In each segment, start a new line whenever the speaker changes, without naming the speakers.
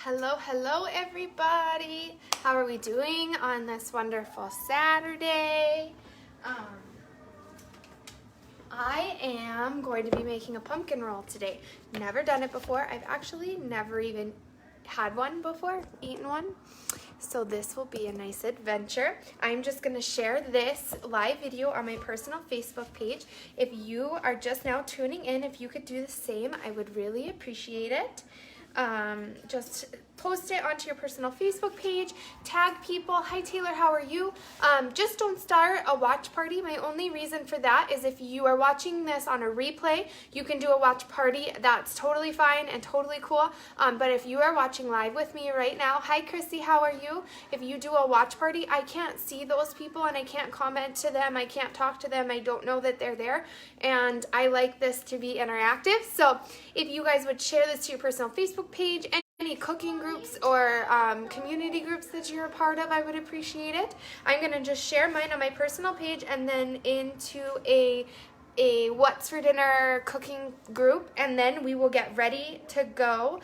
Hello everybody. How are we doing on this wonderful Saturday? I am going to be making a pumpkin roll today. Never done it before. I've actually never even had one before, eaten one. So this will be a nice adventure. I'm just going to share this live video on my personal Facebook page. If you are just now tuning in, if you could do the same, I would really appreciate it. Just post it onto your personal Facebook page, tag people. Hi Taylor, how are you? Just don't start a watch party. My only reason for that is if you are watching this on a replay, you can do a watch party. That's totally fine and totally cool. But if you are watching live with me right now, hi Chrissy, how are you? If you do a watch party, I can't see those people and I can't comment to them. I can't talk to them. I don't know that they're there. And I like this to be interactive. So if you guys would share this to your personal Facebook page and any cooking groups or community groups that you're a part of, I would appreciate it. I'm going to just share mine on my personal page and then into a what's for dinner cooking group, and then we will get ready to go.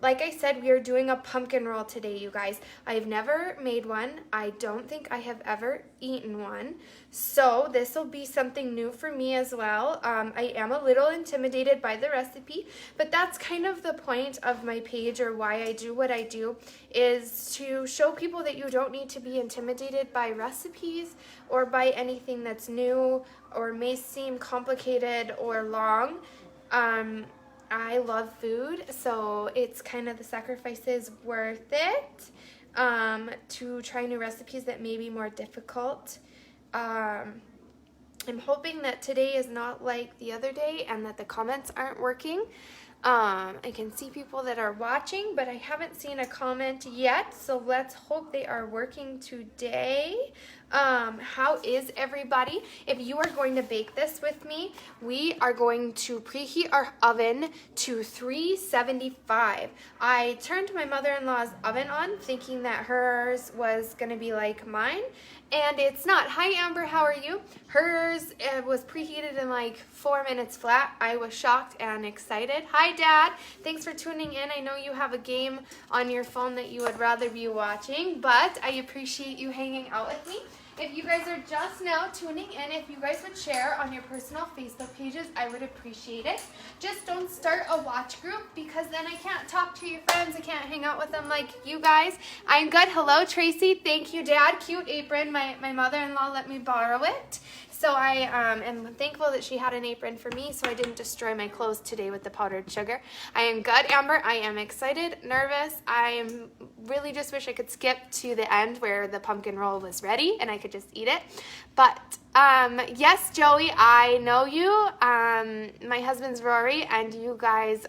Like I said, we are doing a pumpkin roll today, you guys. I've never made one. I don't think I have ever eaten one. So this will be something new for me as well. I am a little intimidated by the recipe, but that's kind of the point of my page, or why I do what I do, is to show people that you don't need to be intimidated by recipes or by anything that's new or may seem complicated or long. I love food, so it's kind of the sacrifices worth it to try new recipes that may be more difficult. I'm hoping that today is not like the other day and that the comments aren't working. I can see people that are watching, but I haven't seen a comment yet, so let's hope they are working today. How is everybody? If you are going to bake this with me, we are going to preheat our oven to 375. I turned my mother-in-law's oven on thinking that hers was going to be like mine, and it's not. Hi Amber, how are you? Hers was preheated in like 4 minutes flat. I was shocked and excited. Hi Dad, thanks for tuning in. I know you have a game on your phone that you would rather be watching, but I appreciate you hanging out with me. If you guys are just now tuning in, if you guys would share on your personal Facebook pages, I would appreciate it. Just don't start a watch group, because then I can't talk to your friends. I can't hang out with them like you guys. I'm good. Hello, Tracy. Thank you, Dad. Cute apron. My mother-in-law let me borrow it. So I am thankful that she had an apron for me so I didn't destroy my clothes today with the powdered sugar. I am good, Amber. I am excited, nervous. I really just wish I could skip to the end where the pumpkin roll was ready and I could just eat it. But yes, Joey, I know you. My husband's Rory, and you guys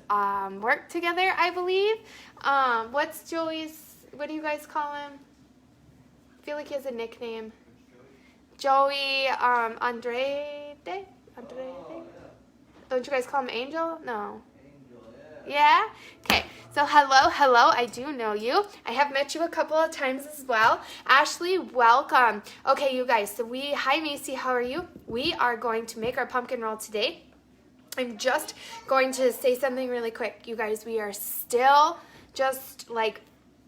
work together, I believe. What's Joey's, what do you guys call him? I feel like he has a nickname. Joey, Andrade? Don't you guys call him Angel? No. Yeah? Okay. So hello. I do know you. I have met you a couple of times as well. Ashley, welcome. Okay, you guys. So hi Macy, how are you? We are going to make our pumpkin roll today. I'm just going to say something really quick. You guys, we are still just like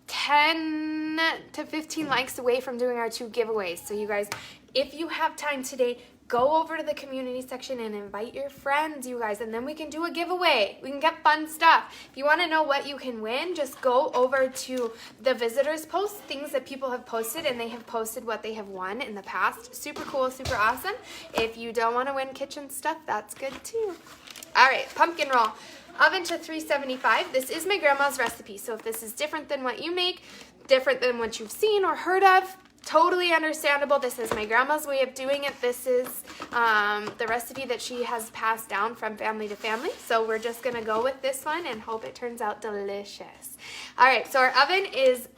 10 to 15 likes away from doing our 2 giveaways. So you guys, if you have time today, go over to the community section and invite your friends, you guys, and then we can do a giveaway. We can get fun stuff. If you want to know what you can win, just go over to the visitors post, things that people have posted, and they have posted what they have won in the past. Super cool, super awesome. If you don't want to win kitchen stuff, that's good too. All right, pumpkin roll. Oven to 375. This is my grandma's recipe, so if this is different than what you make, different than what you've seen or heard of, totally understandable. This is my grandma's way of doing it. This is the recipe that she has passed down from family to family. So we're just going to go with this one and hope it turns out delicious. All right, so our oven is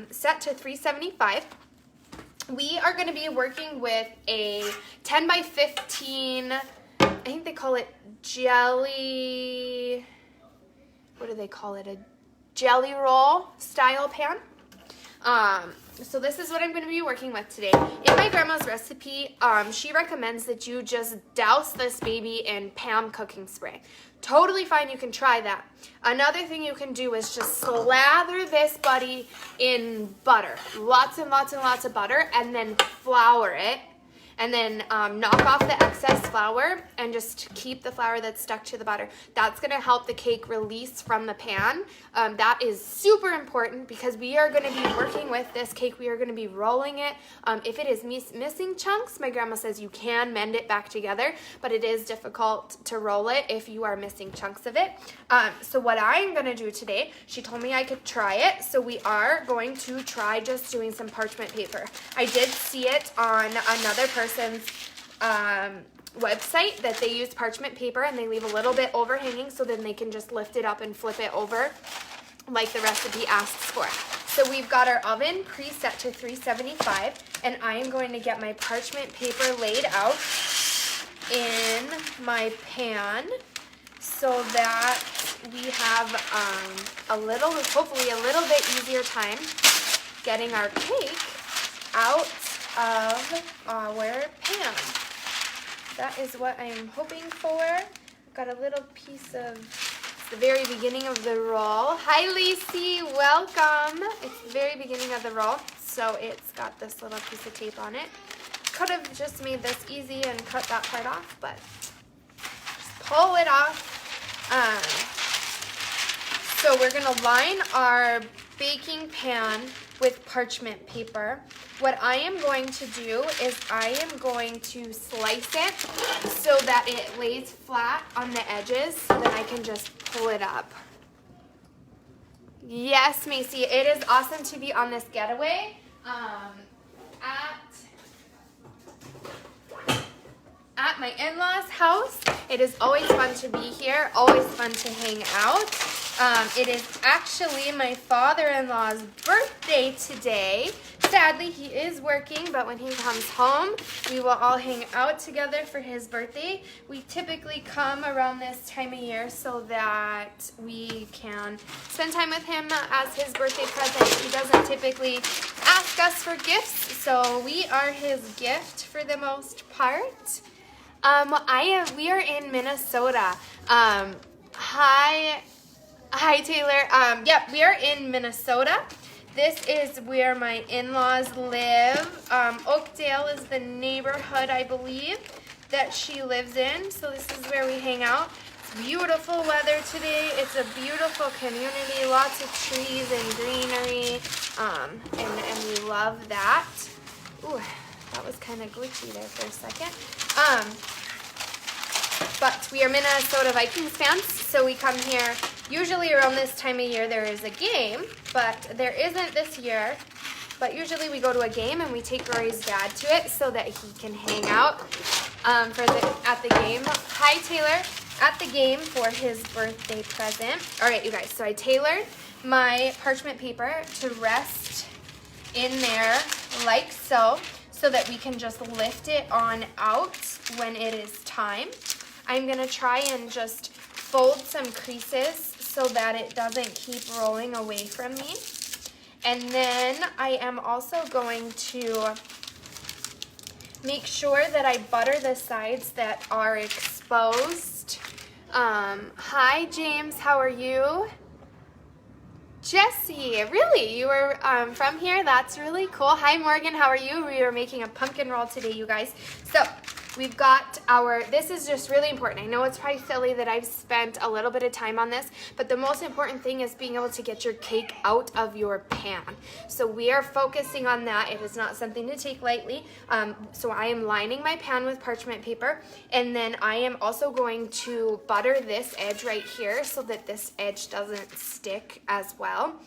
set to 375. We are going to be working with a 10 by 15, I think they call it jelly, what do they call it? A jelly roll style pan. So this is what I'm going to be working with today. In my grandma's recipe, she recommends that you just douse this baby in Pam cooking spray. Totally fine, you can try that. Another thing you can do is just slather this buddy in butter. Lots and lots and lots of butter, and then flour it. And then knock off the excess flour and just keep the flour that's stuck to the butter. That's going to help the cake release from the pan. That is super important because we are going to be working with this cake. We are going to be rolling it. If it is missing chunks, my grandma says you can mend it back together, but it is difficult to roll it if you are missing chunks of it. So what I'm going to do today, she told me I could try it, so we are going to try just doing some parchment paper. I did see it on another person's website that they use parchment paper and they leave a little bit overhanging so then they can just lift it up and flip it over like the recipe asks for. So we've got our oven preset to 375 and I am going to get my parchment paper laid out in my pan so that we have hopefully a little bit easier time getting our cake out of our pan. That is what I'm hoping for. I've got a little piece of the very beginning of the roll. Hi Lacey, welcome. It's the very beginning of the roll, so it's got this little piece of tape on it. Could have just made this easy and cut that part off, but just pull it off. So we're gonna line our baking pan with parchment paper. What I am going to do is I am going to slice it so that it lays flat on the edges so that I can just pull it up. Yes, Macy, it is awesome to be on this getaway at my in-laws' house. It is always fun to be here, always fun to hang out. It is actually my father-in-law's birthday today. Sadly, he is working, but when he comes home, we will all hang out together for his birthday. We typically come around this time of year so that we can spend time with him as his birthday present. He doesn't typically ask us for gifts, so we are his gift for the most part. We are in Minnesota. Hi, Taylor. Yep, we are in Minnesota. This is where my in-laws live. Oakdale is the neighborhood, I believe, that she lives in. So this is where we hang out. It's beautiful weather today. It's a beautiful community, lots of trees and greenery, and we love that. Ooh, that was kind of glitchy there for a second. But we are Minnesota Vikings fans, so we come here. Usually around this time of year there is a game, but there isn't this year. But usually we go to a game and we take Rory's dad to it so that he can hang out at the game. Hi, Taylor. At the game for his birthday present. All right, you guys, so I tailored my parchment paper to rest in there like so that we can just lift it on out when it is time. I'm gonna try and just fold some creases so that it doesn't keep rolling away from me. And then I am also going to make sure that I butter the sides that are exposed. Hi James, how are you? Jesse, really? You were from here? That's really cool. Hi Morgan, how are you? We are making a pumpkin roll today, you guys. So we've got this is just really important. I know it's probably silly that I've spent a little bit of time on this, but the most important thing is being able to get your cake out of your pan. So we are focusing on that. It is not something to take lightly. So I am lining my pan with parchment paper, and then I am also going to butter this edge right here so that this edge doesn't stick as well.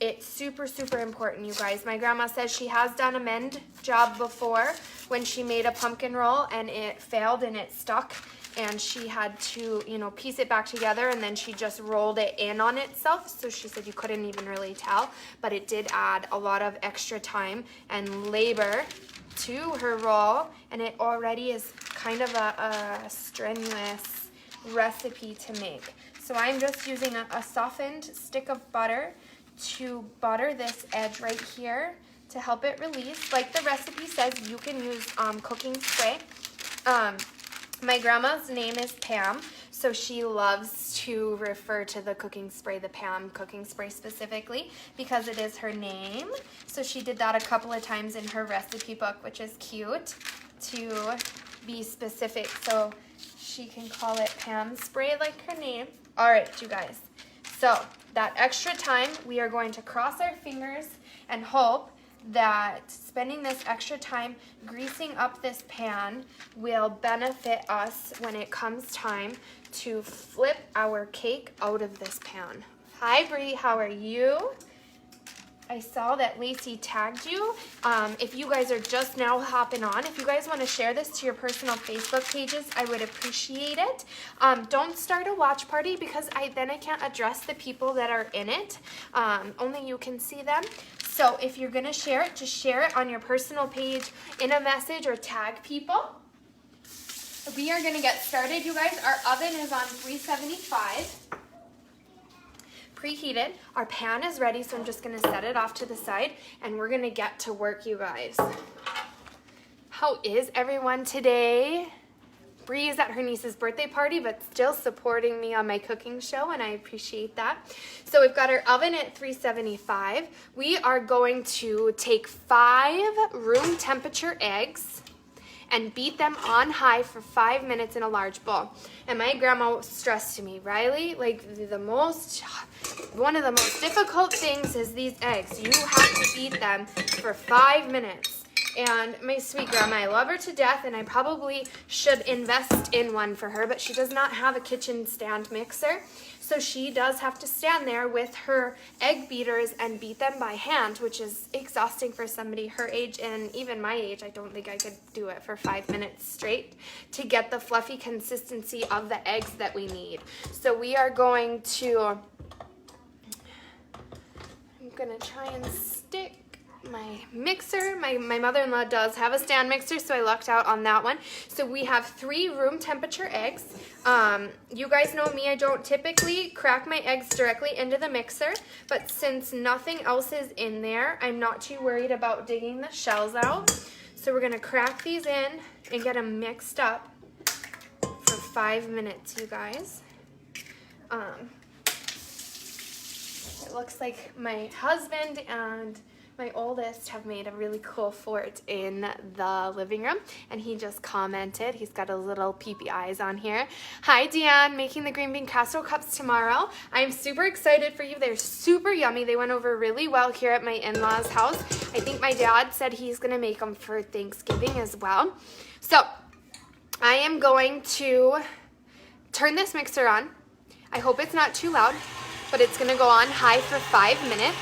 It's super, super important, you guys. My grandma says she has done a mend job before when she made a pumpkin roll and it failed and it stuck and she had to, piece it back together and then she just rolled it in on itself. So she said you couldn't even really tell, but it did add a lot of extra time and labor to her roll, and it already is kind of a strenuous recipe to make. So I'm just using a softened stick of butter to butter this edge right here to help it release. Like the recipe says, you can use cooking spray. My grandma's name is Pam, so she loves to refer to the cooking spray, the Pam cooking spray specifically, because it is her name. So she did that a couple of times in her recipe book, which is cute to be specific. So she can call it Pam Spray like her name. All right, you guys. So that extra time, we are going to cross our fingers and hope that spending this extra time greasing up this pan will benefit us when it comes time to flip our cake out of this pan. Hi Bree, how are you? I saw that Lacey tagged you. If you guys are just now hopping on, if you guys want to share this to your personal Facebook pages, I would appreciate it. Don't start a watch party because then I can't address the people that are in it. Only you can see them. So if you're going to share it, just share it on your personal page in a message or tag people. We are going to get started, you guys. Our oven is on 375. Preheated. Our pan is ready, so I'm just going to set it off to the side, and we're going to get to work, you guys. How is everyone today? Bree is at her niece's birthday party, but still supporting me on my cooking show, and I appreciate that. So we've got our oven at 375. We are going to take 5 room temperature eggs and beat them on high for 5 minutes in a large bowl. And my grandma stressed to me, Riley, like one of the most difficult things is these eggs. You have to beat them for 5 minutes. And my sweet grandma, I love her to death, and I probably should invest in one for her, but she does not have a kitchen stand mixer. So she does have to stand there with her egg beaters and beat them by hand, which is exhausting for somebody her age and even my age. I don't think I could do it for 5 minutes straight to get the fluffy consistency of the eggs that we need. So we are going to, I'm gonna try and stick my mixer. My mother-in-law does have a stand mixer, so I lucked out on that one. So we have 3 room temperature eggs. You guys know me, I don't typically crack my eggs directly into the mixer, but since nothing else is in there, I'm not too worried about digging the shells out. So we're gonna crack these in and get them mixed up for 5 minutes, you guys. It looks like my husband and my oldest have made a really cool fort in the living room, and he just commented. He's got his little peepee eyes on here. Hi, Deanne, making the green bean casserole cups tomorrow. I'm super excited for you. They're super yummy. They went over really well here at my in-laws' house. I think my dad said he's gonna make them for Thanksgiving as well. So I am going to turn this mixer on. I hope it's not too loud, but it's gonna go on high for 5 minutes.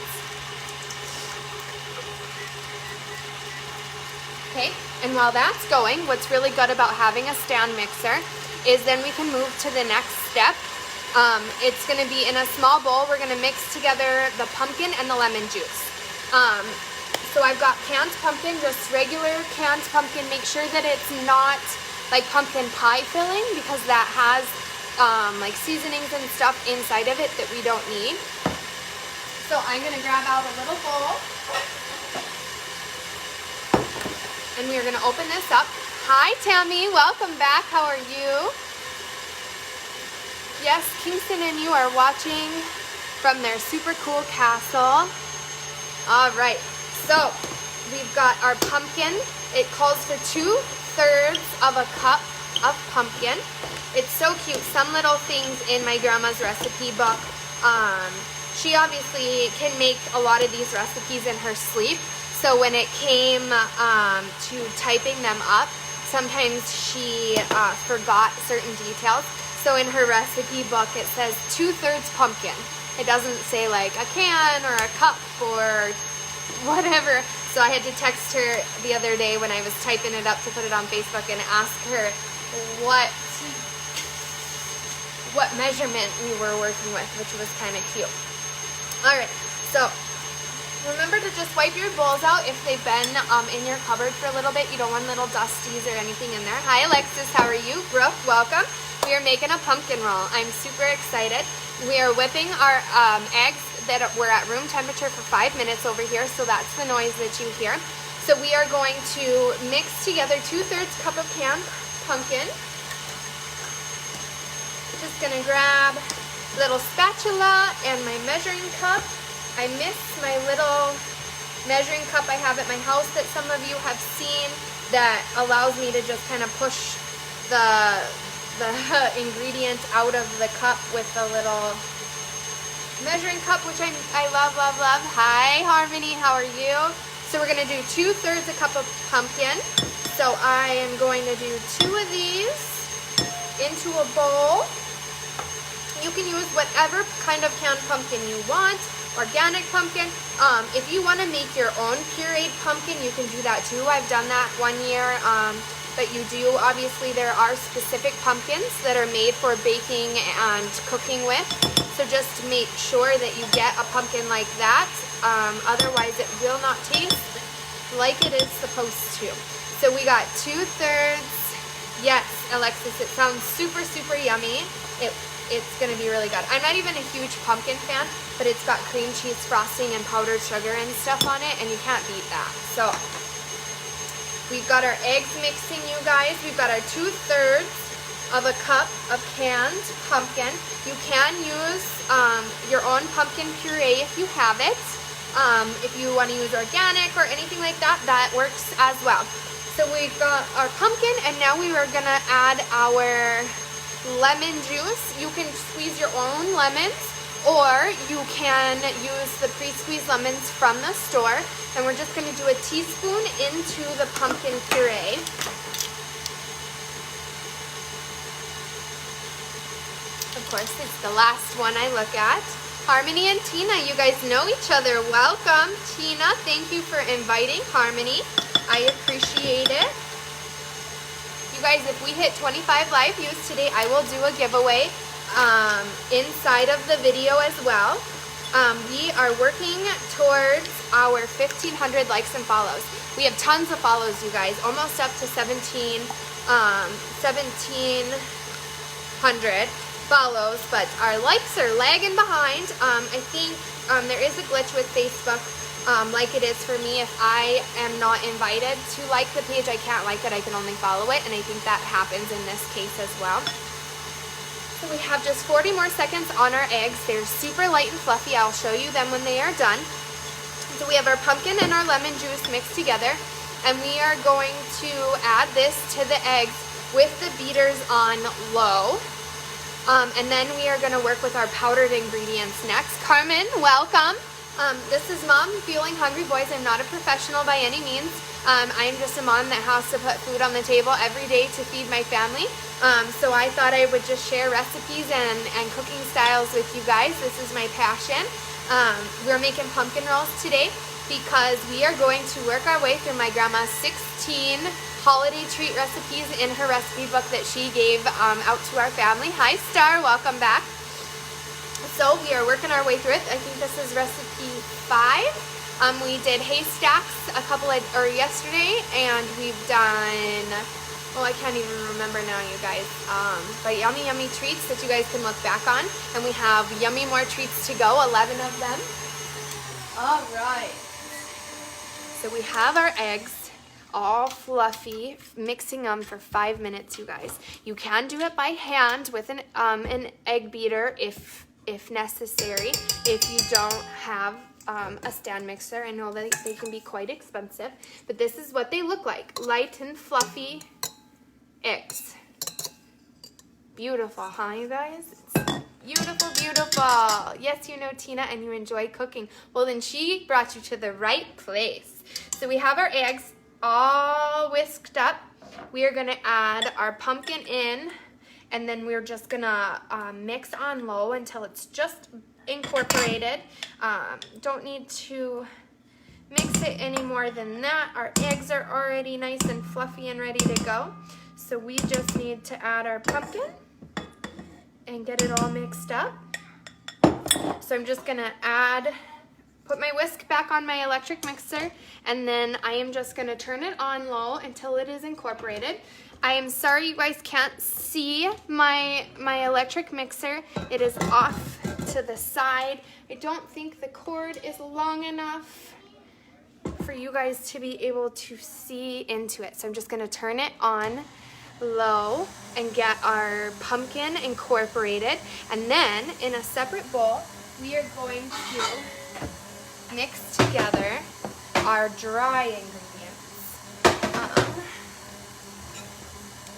Okay, and while that's going, what's really good about having a stand mixer is then we can move to the next step. It's gonna be in a small bowl. We're gonna mix together the pumpkin and the lemon juice. So I've got canned pumpkin, just regular canned pumpkin. Make sure that it's not like pumpkin pie filling, because that has like seasonings and stuff inside of it that we don't need. So I'm gonna grab out a little bowl. And we are going to open this up. Hi, Tammy. Welcome back. How are you? Yes, Kingston and you are watching from their super cool castle. All right. So we've got our pumpkin. It calls for 2/3 of a cup of pumpkin. It's so cute. Some little things in my grandma's recipe book. She obviously can make a lot of these recipes in her sleep. So when it came to typing them up, sometimes she forgot certain details. So in her recipe book, it says 2/3 pumpkin. It doesn't say like a can or a cup or whatever. So I had to text her the other day when I was typing it up to put it on Facebook and ask her what measurement we were working with, which was kind of cute. All right, so remember to just wipe your bowls out if they've been in your cupboard for a little bit. You don't want little dusties or anything in there. Hi, Alexis. How are you? Brooke, welcome. We are making a pumpkin roll. I'm super excited. We are whipping our eggs that were at room temperature for 5 minutes over here, so that's the noise that you hear. So we are going to mix together 2/3 cup of canned pumpkin. Just gonna grab a little spatula and my measuring cup. I miss my little measuring cup I have at my house that some of you have seen that allows me to just kind of push the ingredient out of the cup with a little measuring cup, which I love, love, love. Hi, Harmony, how are you? So we're gonna do 2/3 a cup of pumpkin. So I am going to do 2 of these into a bowl. You can use whatever kind of canned pumpkin you want, organic pumpkin. If you want to make your own pureed pumpkin, you can do that too. I've done that one year. But you do, obviously, there are specific pumpkins that are made for baking and cooking with. So just make sure that you get a pumpkin like that. Otherwise, it will not taste like it is supposed to. So we got 2/3. Yes, Alexis, it sounds super, super yummy. It's going to be really good. I'm not even a huge pumpkin fan, but it's got cream cheese frosting and powdered sugar and stuff on it, and you can't beat that. So we've got our eggs mixing, you guys. We've got our 2/3 of a cup of canned pumpkin. You can use your own pumpkin puree if you have it. If you want to use organic or anything like that, that works as well. So we've got our pumpkin, and now we are going to add our lemon juice. You can squeeze your own lemons, or you can use the pre-squeezed lemons from the store. And we're just going to do a teaspoon into the pumpkin puree. Of course, it's the last one I look at. Harmony and Tina, you guys know each other. Welcome. Tina, thank you for inviting Harmony. I appreciate it. You guys, if we hit 25 live views today, I will do a giveaway inside of the video as well. We are working towards our 1,500 likes and follows. We have tons of follows, you guys, almost up to 1,700 follows, but our likes are lagging behind. I think there is a glitch with Facebook, like it is for me. If I am not invited to like the page, I can't like it, I can only follow it, and I think that happens in this case as well. So we have just 40 more seconds on our eggs. They're super light and fluffy. I'll show you them when they are done. So we have our pumpkin and our lemon juice mixed together, and we are going to add this to the eggs with the beaters on low. And then we are going to work with our powdered ingredients next. Carmen, welcome. This is Mom Feeling Hungry. Boys, I'm not a professional by any means. I am just a mom that has to put food on the table every day to feed my family. So I thought I would just share recipes and cooking styles with you guys. This is my passion. We're making pumpkin rolls today because we are going to work our way through my grandma's 16 holiday treat recipes in her recipe book that she gave out to our family. Hi, Star. Welcome back. So we are working our way through it. I think this is recipe 5. We did haystacks yesterday, and we've done, well, I can't even remember now, you guys, but yummy, yummy treats that you guys can look back on. And we have yummy more treats to go, 11 of them. All right. So we have our eggs all fluffy, mixing them for 5 minutes, you guys. You can do it by hand with an egg beater if necessary. If you don't have a stand mixer, I know that they can be quite expensive, but this is what they look like. Light and fluffy eggs. Beautiful, huh, you guys? It's beautiful, beautiful. Yes, you know Tina, and you enjoy cooking. Well, then she brought you to the right place. So we have our eggs all whisked up. We are gonna add our pumpkin in, and then we're just gonna mix on low until it's just incorporated. Don't need to mix it any more than that. Our eggs are already nice and fluffy and ready to go. So we just need to add our pumpkin and get it all mixed up. So I'm just gonna put my whisk back on my electric mixer, and then I am just gonna turn it on low until it is incorporated. I am sorry you guys can't see my electric mixer. It is off to the side. I don't think the cord is long enough for you guys to be able to see into it. So I'm just gonna turn it on low and get our pumpkin incorporated. And then in a separate bowl, we are going to mix together our dry ingredients.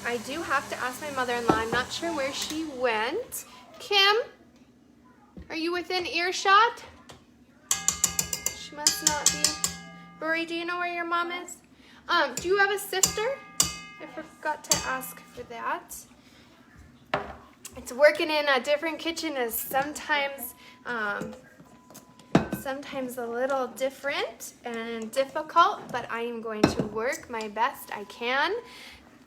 I do have to ask my mother-in-law. I'm not sure where she went. Kim, are you within earshot? She must not be. Rory, do you know where your mom is? Do you have a sifter? I forgot to ask for that. It's working in a different kitchen is sometimes a little different and difficult, but I am going to work my best I can.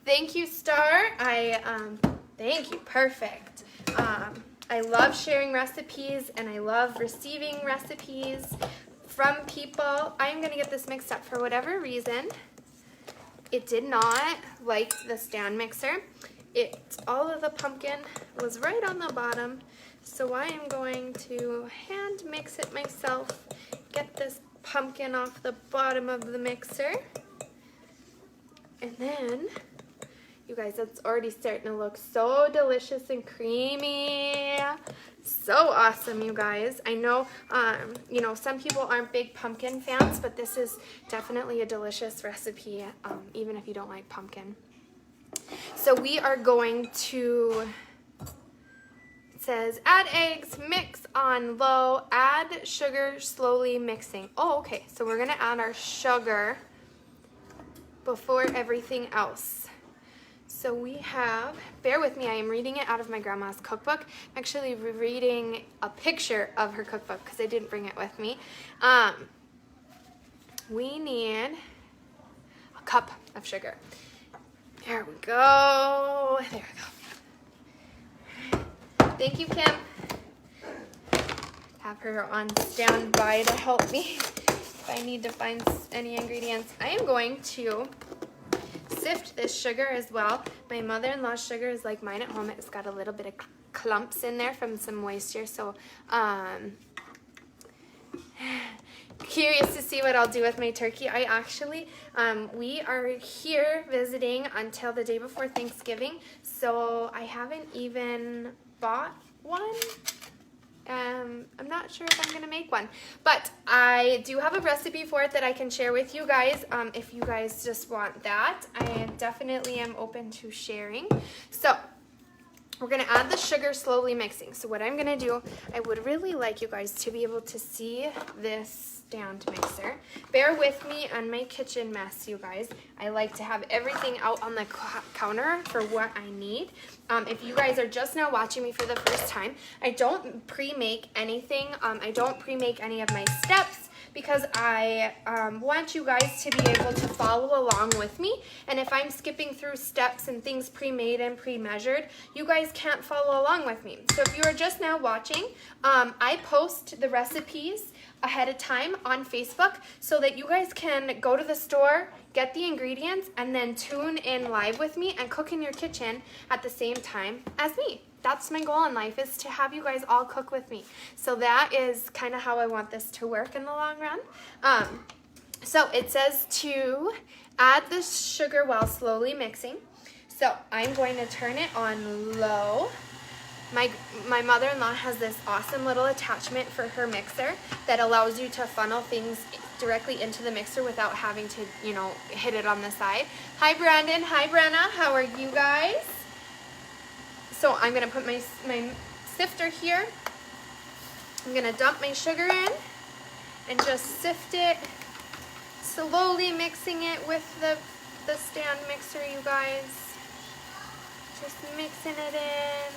Thank you, Star. Thank you. Perfect. I love sharing recipes and I love receiving recipes from people. I'm going to get this mixed up for whatever reason. It did not like the stand mixer. All of the pumpkin was right on the bottom. So I am going to hand mix it myself. Get this pumpkin off the bottom of the mixer. And then, you guys, it's already starting to look so delicious and creamy. So awesome, you guys. I know, you know, some people aren't big pumpkin fans, but this is definitely a delicious recipe, even if you don't like pumpkin. So we are going to, it says, add eggs, mix on low, add sugar, slowly mixing. Oh, okay. So we're going to add our sugar before everything else. So we have, bear with me, I am reading it out of my grandma's cookbook. I'm actually reading a picture of her cookbook because I didn't bring it with me. We need a cup of sugar. There we go. There we go. Thank you, Kim. Have her on standby to help me if I need to find any ingredients. I am going to sift this sugar as well. My mother-in-law's sugar is like mine at home. It's got a little bit of clumps in there from some moisture. So curious to see what I'll do with my turkey. I actually, we are here visiting until the day before Thanksgiving. So I haven't even bought one. I'm not sure if I'm going to make one, but I do have a recipe for it that I can share with you guys. If you guys just want that, I definitely am open to sharing. So we're going to add the sugar, slowly mixing. So what I'm going to do, I would really like you guys to be able to see this stand mixer. Bear with me on my kitchen mess, you guys. I like to have everything out on the counter for what I need. If you guys are just now watching me for the first time, I don't pre-make anything. I don't pre-make any of my steps because I want you guys to be able to follow along with me. And if I'm skipping through steps and things pre-made and pre-measured, you guys can't follow along with me. So if you are just now watching, I post the recipes ahead of time on Facebook so that you guys can go to the store, get the ingredients, and then tune in live with me and cook in your kitchen at the same time as me. That's my goal in life, is to have you guys all cook with me. So that is kind of how I want this to work in the long run. So it says to add the sugar while slowly mixing. So I'm going to turn it on low. My mother-in-law has this awesome little attachment for her mixer that allows you to funnel things directly into the mixer without having to, you know, hit it on the side. Hi, Brandon. Hi, Brenna. How are you guys? So I'm going to put my sifter here. I'm going to dump my sugar in and just sift it, slowly mixing it with the stand mixer, you guys. Just mixing it in.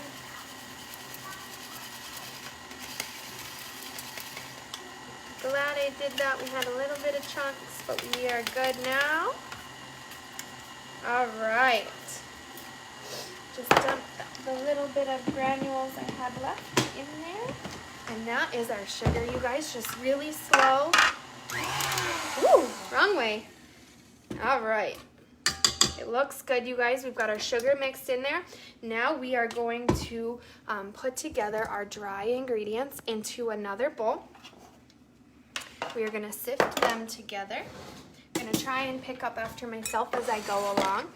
Glad I did that. We had a little bit of chunks, but we are good now. All right. Just dump the little bit of granules I had left in there. And that is our sugar, you guys. Just really slow. Ooh, wrong way. All right. It looks good, you guys. We've got our sugar mixed in there. Now we are going to put together our dry ingredients into another bowl. We are going to sift them together. I'm going to try and pick up after myself as I go along.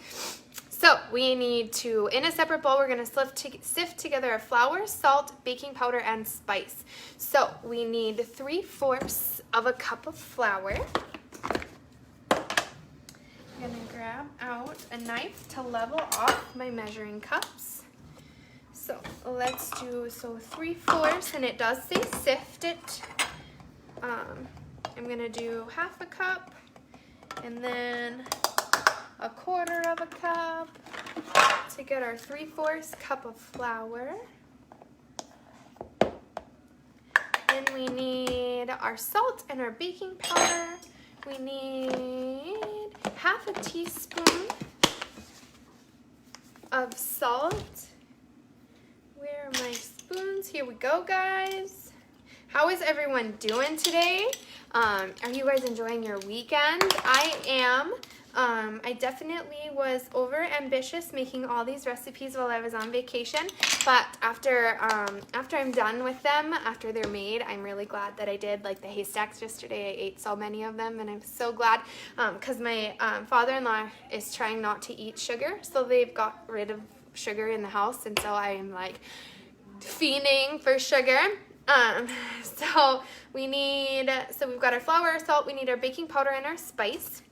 So we need to, in a separate bowl, we're going to sift together our flour, salt, baking powder, and spice. So we need 3/4 of a cup of flour. I'm going to grab out a knife to level off my measuring cups. So let's do, 3/4, and it does say sift it. I'm going to do 1/2 cup, and then 1/4 of a cup to get our 3/4 cup of flour. Then we need our salt and our baking powder. We need 1/2 teaspoon of salt. Where are my spoons? Here we go, guys. How is everyone doing today? Are you guys enjoying your weekend? I am. I definitely was over ambitious making all these recipes while I was on vacation, but after I'm done with them, after they're made, I'm really glad that I did. Like the haystacks yesterday, I ate so many of them, and I'm so glad because my father-in-law is trying not to eat sugar, so they've got rid of sugar in the house, and so I'm like fiending for sugar. So we've got our flour, our salt, we need our baking powder and our spice.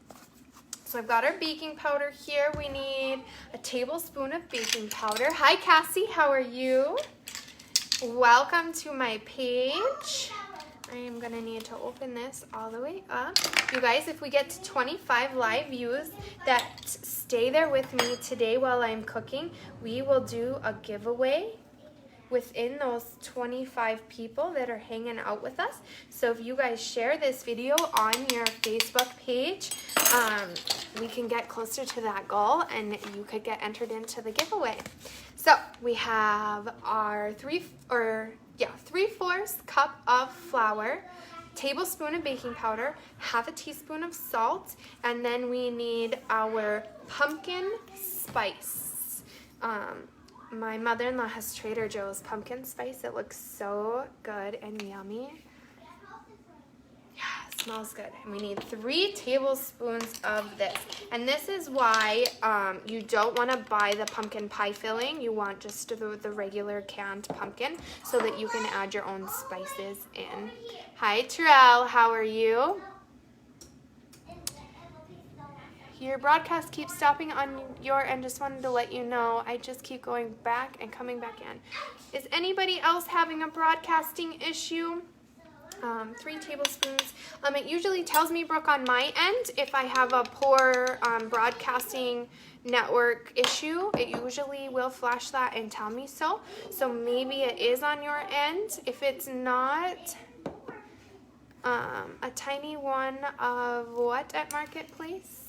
So I've got our baking powder here. We need a tablespoon of baking powder. Hi Cassie, how are you? Welcome to my page. I am gonna need to open this all the way up. You guys, if we get to 25 live views that stay there with me today while I'm cooking, we will do a giveaway within those 25 people that are hanging out with us. So if you guys share this video on your Facebook page, we can get closer to that goal and you could get entered into the giveaway. So we have our 3/4 cup of flour, tablespoon of baking powder, 1/2 teaspoon of salt, and then we need our pumpkin spice. My mother-in-law has Trader Joe's pumpkin spice. It looks so good and yummy. Yeah, it smells good. And we need 3 tablespoons of this. And this is why you don't want to buy the pumpkin pie filling. You want just the regular canned pumpkin so that you can add your own spices in. Hi, Terrell. How are you? Your broadcast keeps stopping on your end. Just wanted to let you know. I just keep going back and coming back in. Is anybody else having a broadcasting issue? 3 tablespoons. It usually tells me, Brooke, on my end, if I have a poor broadcasting network issue, it usually will flash that and tell me so. So maybe it is on your end. If it's not, a tiny one of what at Marketplace?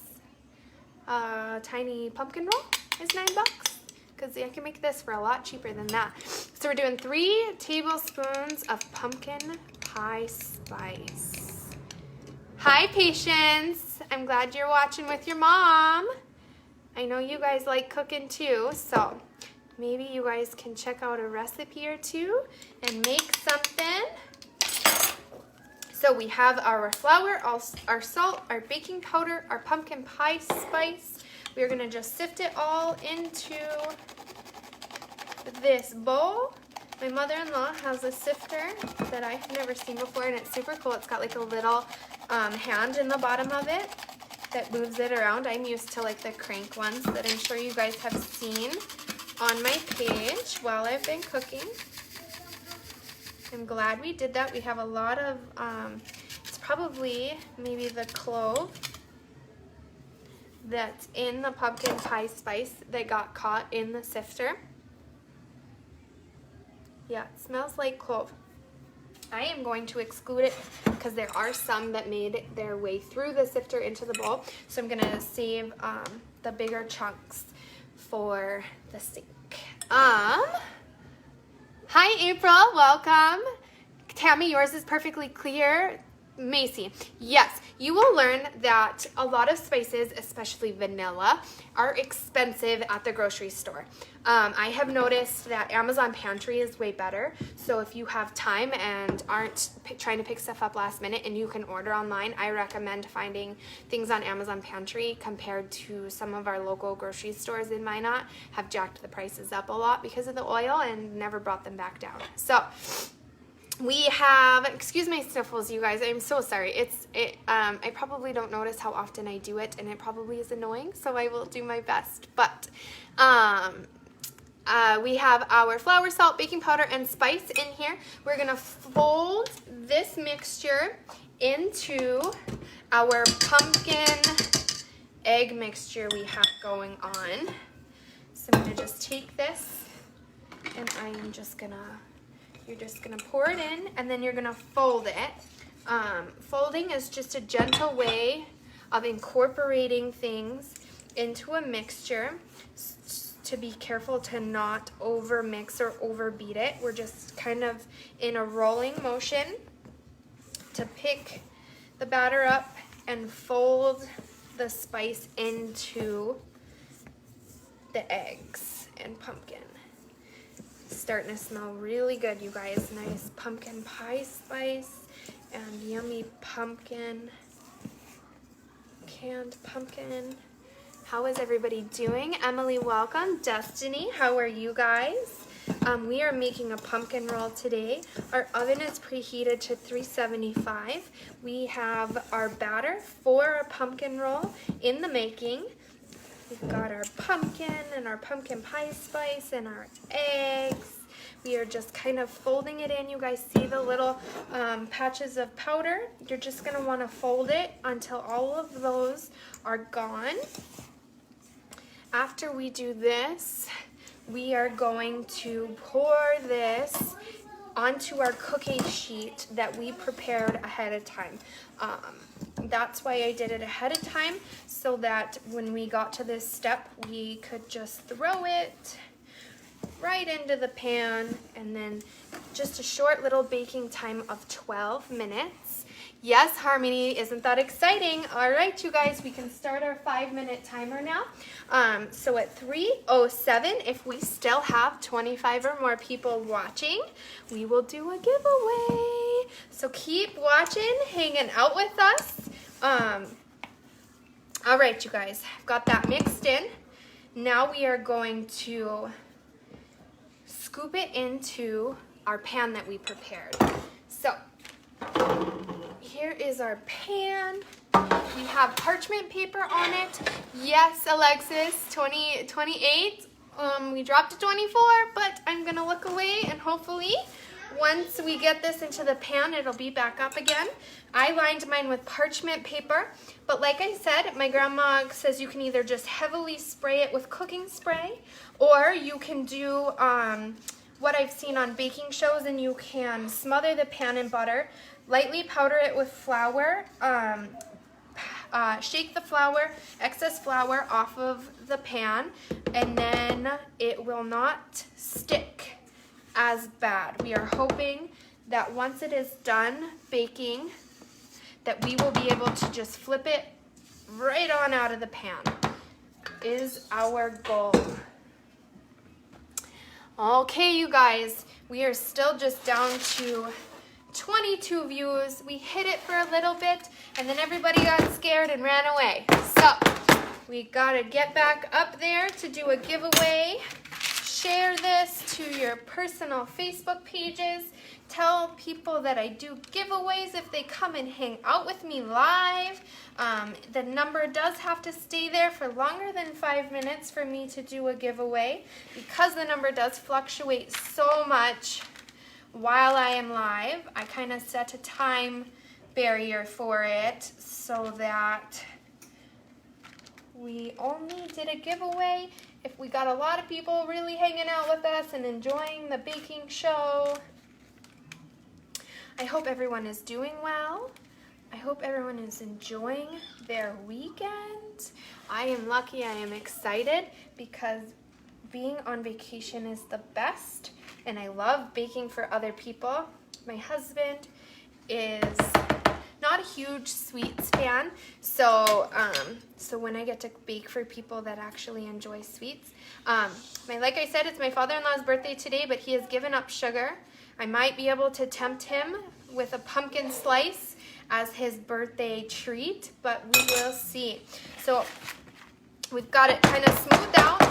Tiny pumpkin roll is $9 because I can make this for a lot cheaper than that. So we're doing 3 tablespoons of pumpkin pie spice. Hi, Patience. I'm glad you're watching with your mom. I know you guys like cooking too, so maybe you guys can check out a recipe or two and make something. So we have our flour, our salt, our baking powder, our pumpkin pie spice. We're gonna just sift it all into this bowl. My mother-in-law has a sifter that I've never seen before, and it's super cool. It's got like a little hand in the bottom of it that moves it around. I'm used to like the crank ones that I'm sure you guys have seen on my page while I've been cooking. I'm glad we did that. We have a lot of, it's probably maybe the clove that's in the pumpkin pie spice that got caught in the sifter. Yeah, it smells like clove. I am going to exclude it because there are some that made their way through the sifter into the bowl. So I'm gonna save the bigger chunks for the sink. Hi April, welcome. Tammy, yours is perfectly clear. Macy, yes, you will learn that a lot of spices, especially vanilla, are expensive at the grocery store. I have noticed that Amazon Pantry is way better. So if you have time and aren't trying to pick stuff up last minute and you can order online, I recommend finding things on Amazon Pantry compared to some of our local grocery stores in Minot have jacked the prices up a lot because of the oil and never brought them back down. So we have, excuse my sniffles, you guys, I'm so sorry. I probably don't notice how often I do it, and it probably is annoying, so I will do my best. But we have our flour, salt, baking powder, and spice in here. We're gonna fold this mixture into our pumpkin egg mixture we have going on. So I'm gonna just take this, and I'm just gonna, you're just gonna pour it in, and then you're gonna fold it. Folding is just a gentle way of incorporating things into a mixture, to be careful to not over mix or overbeat it. We're just kind of in a rolling motion to pick the batter up and fold the spice into the eggs and pumpkin. Starting to smell really good, you guys. Nice pumpkin pie spice and yummy pumpkin, canned pumpkin. How is everybody doing? Emily, welcome. Destiny, how are you guys? We are making a pumpkin roll today. Our oven is preheated to 375. We have our batter for our pumpkin roll in the making. We've got our pumpkin and our pumpkin pie spice and our eggs. We are just kind of folding it in. You guys see the little patches of powder? You're just going to want to fold it until all of those are gone. After we do this, we are going to pour this onto our cookie sheet that we prepared ahead of time. That's why I did it ahead of time, so that when we got to this step, we could just throw it right into the pan, and then just a short little baking time of 12 minutes. Yes, Harmony, isn't that exciting? All right, you guys, we can start our 5-minute timer now. So at 3:07, if we still have 25 or more people watching, we will do a giveaway. So keep watching, hanging out with us. All right, you guys, I've got that mixed in. Now we are going to scoop it into our pan that we prepared. So here is our pan. We have parchment paper on it. Yes, Alexis, 28. We dropped to 24, but I'm gonna look away, and hopefully once we get this into the pan, it'll be back up again. I lined mine with parchment paper, but like I said, my grandma says you can either just heavily spray it with cooking spray, or you can do what I've seen on baking shows, and you can smother the pan in butter, lightly powder it with flour, shake the flour, excess flour off of the pan, and then it will not stick as bad. We are hoping that once it is done baking, that we will be able to just flip it right on out of the pan, is our goal. Okay, you guys, we are still just down to 22 views. We hit it for a little bit, and then everybody got scared and ran away. So we gotta get back up there to do a giveaway. Share this to your personal Facebook pages. Tell people that I do giveaways if they come and hang out with me live. The number does have to stay there for longer than 5 minutes for me to do a giveaway, because the number does fluctuate so much while I am live. I kind of set a time barrier for it so that we only did a giveaway if we got a lot of people really hanging out with us and enjoying the baking show. I hope everyone is doing well. I hope everyone is enjoying their weekend. I am lucky, I am excited, because being on vacation is the best, and I love baking for other people. My husband is not huge sweets fan, so so when I get to bake for people that actually enjoy sweets, like I said, it's my father-in-law's birthday today, but he has given up sugar. I might be able to tempt him with a pumpkin slice as his birthday treat, but we will see. So we've got it kind of smoothed out.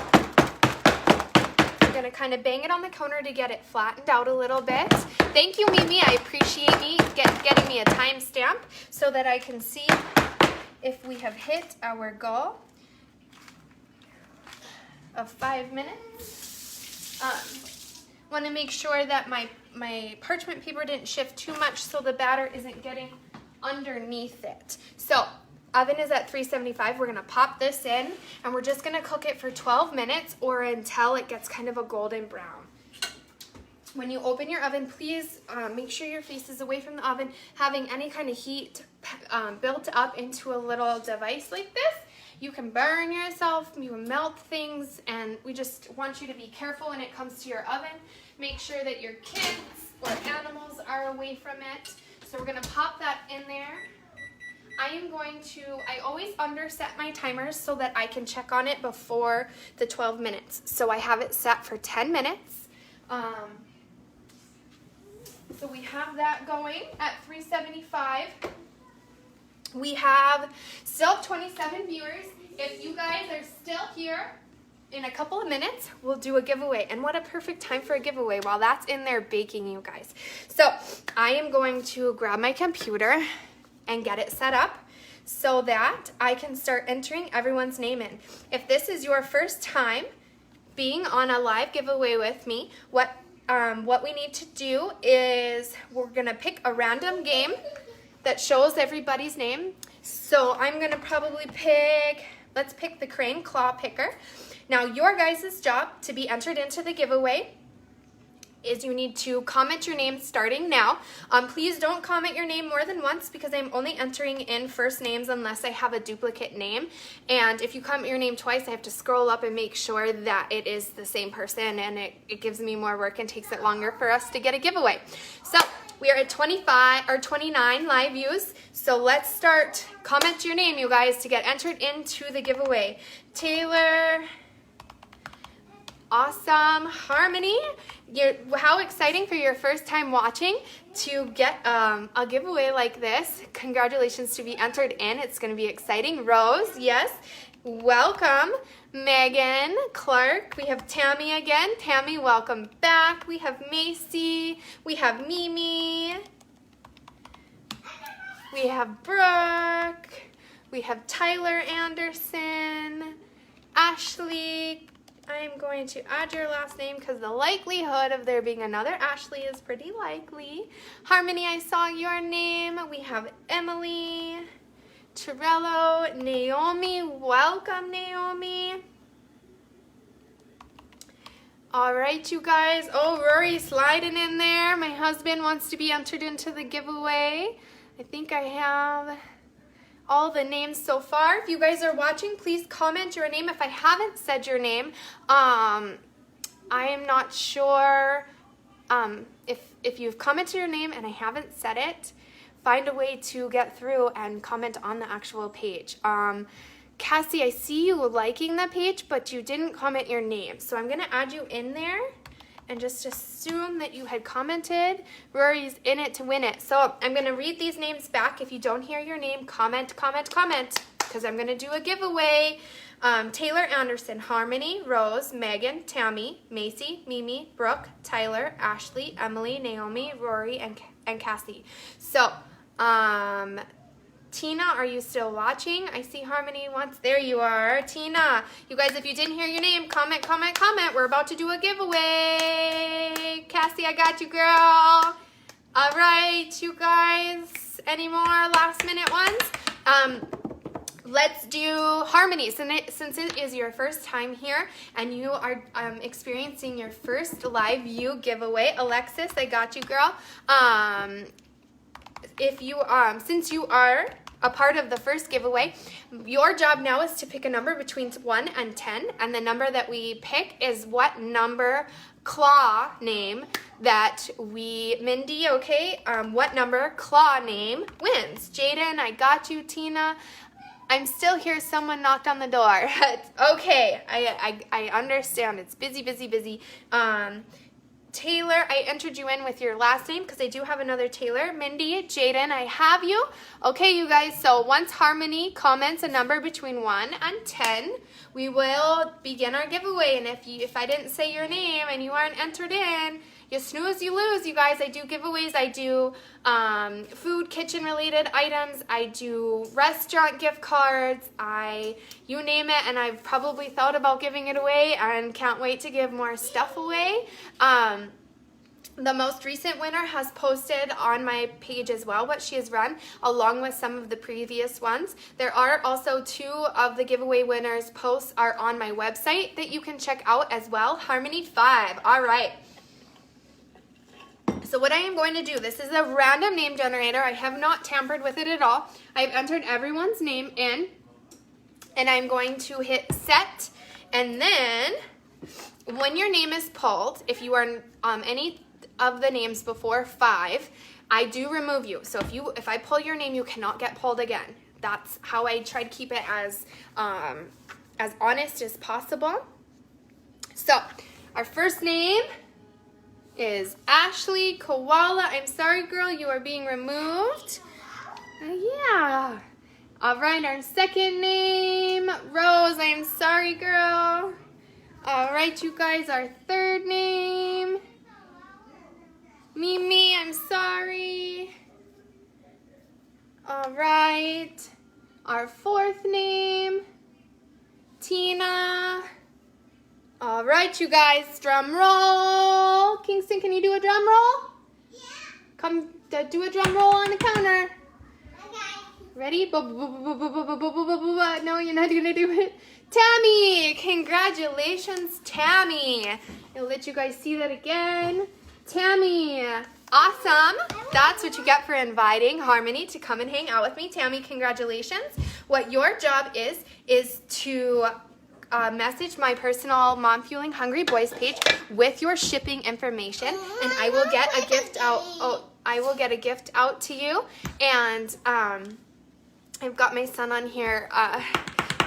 We're gonna kind of bang it on the counter to get it flattened out a little bit. Thank you, Mimi. I appreciate me getting me a timestamp so that I can see if we have hit our goal of 5 minutes. Want to make sure that my parchment paper didn't shift too much so the batter isn't getting underneath it. So oven is at 375. We're going to pop this in and we're just going to cook it for 12 minutes or until it gets kind of a golden brown. When you open your oven, please make sure your face is away from the oven. Having any kind of heat built up into a little device like this, you can burn yourself, you can melt things, and we just want you to be careful when it comes to your oven. Make sure that your kids or animals are away from it. So we're going to pop that in there. I always underset my timers so that I can check on it before the 12 minutes. So I have it set for 10 minutes. So we have that going at 375. We have still 27 viewers. If you guys are still here, in a couple of minutes, we'll do a giveaway. And what a perfect time for a giveaway while that's in there baking, you guys. So I am going to grab my computer and get it set up so that I can start entering everyone's name in. If this is your first time being on a live giveaway with me, what we need to do is we're gonna pick a random game that shows everybody's name. So I'm gonna probably let's pick the crane claw picker. Now your guys' job to be entered into the giveaway is you need to comment your name starting now. Please don't comment your name more than once because I'm only entering in first names unless I have a duplicate name. And if you comment your name twice, I have to scroll up and make sure that it is the same person, and it gives me more work and takes it longer for us to get a giveaway. So we are at 29 live views. So let's start. Comment your name, you guys, to get entered into the giveaway. Taylor. Awesome. Harmony, how exciting for your first time watching to get a giveaway like this. Congratulations to be entered in. It's going to be exciting. Rose, yes. Welcome. Megan, Clark, we have Tammy again. Tammy, welcome back. We have Macy. We have Mimi. We have Brooke. We have Tyler Anderson. Ashley. I'm going to add your last name because the likelihood of there being another Ashley is pretty likely. Harmony, I saw your name. We have Emily, Torello, Naomi. Welcome, Naomi. All right, you guys. Oh, Rory sliding in there. My husband wants to be entered into the giveaway. I think I have all the names so far. If you guys are watching, please comment your name. If I haven't said your name, I am not sure if you've commented your name and I haven't said it, find a way to get through and comment on the actual page. Cassie, I see you liking the page, but you didn't comment your name. So I'm gonna add you in there and just assume that you had commented. Rory's in it to win it. So I'm gonna read these names back. If you don't hear your name, comment, because I'm gonna do a giveaway. Taylor Anderson, Harmony, Rose, Megan, Tammy, Macy, Mimi, Brooke, Tyler, Ashley, Emily, Naomi, Rory, and Cassie. So, Tina, are you still watching? I see Harmony once. There you are. Tina, you guys, if you didn't hear your name, comment. We're about to do a giveaway. Cassie, I got you, girl. All right, you guys. Any more last minute ones? Let's do Harmony. Since it is your first time here and you are experiencing your first live view giveaway, Alexis, I got you, girl. If you since you are a part of the first giveaway, your job now is to pick a number between 1 and 10, and the number that we pick is what number claw name that Mindy, okay, what number, claw name, wins. Jaden, I got you. Tina, I'm still here. Someone knocked on the door. Okay, I understand. It's busy, busy, busy. Taylor, I entered you in with your last name because I do have another Taylor. Mindy, Jaden, I have you. Okay, you guys, so once Harmony comments a number between 1 and 10, we will begin our giveaway. And if I didn't say your name and you aren't entered in, you snooze, you lose, you guys. I do giveaways. I do food, kitchen-related items. I do restaurant gift cards. You name it, and I've probably thought about giving it away and can't wait to give more stuff away. The most recent winner has posted on my page as well what she has run, along with some of the previous ones. There are also 2 of the giveaway winners' posts are on my website that you can check out as well. Harmony 5. All right. So what I am going to do, this is a random name generator. I have not tampered with it at all. I've entered everyone's name in, and I'm going to hit set, and then when your name is pulled, if you are any of the names before 5, I do remove you. So if I pull your name, you cannot get pulled again. That's how I try to keep it as honest as possible. So our first name is Ashley Koala. I'm sorry, girl, you are being removed. Yeah. All right, our second name, Rose. I'm sorry, girl. All right, you guys, our third name, Mimi. I'm sorry. All right, our fourth name, Tina. All right, you guys, drum roll. Kingston, can you do a drum roll? Yeah. Come do a drum roll on the counter. Okay. Ready? No, you're not going to do it. Tammy, congratulations, Tammy. I'll let you guys see that again. Tammy, awesome. That's what you get for inviting Harmony to come and hang out with me. Tammy, congratulations. What your job is to message my personal Mom Fueling Hungry Boys page with your shipping information, and I will get a gift out. Oh, I will get a gift out to you. And I've got my son on here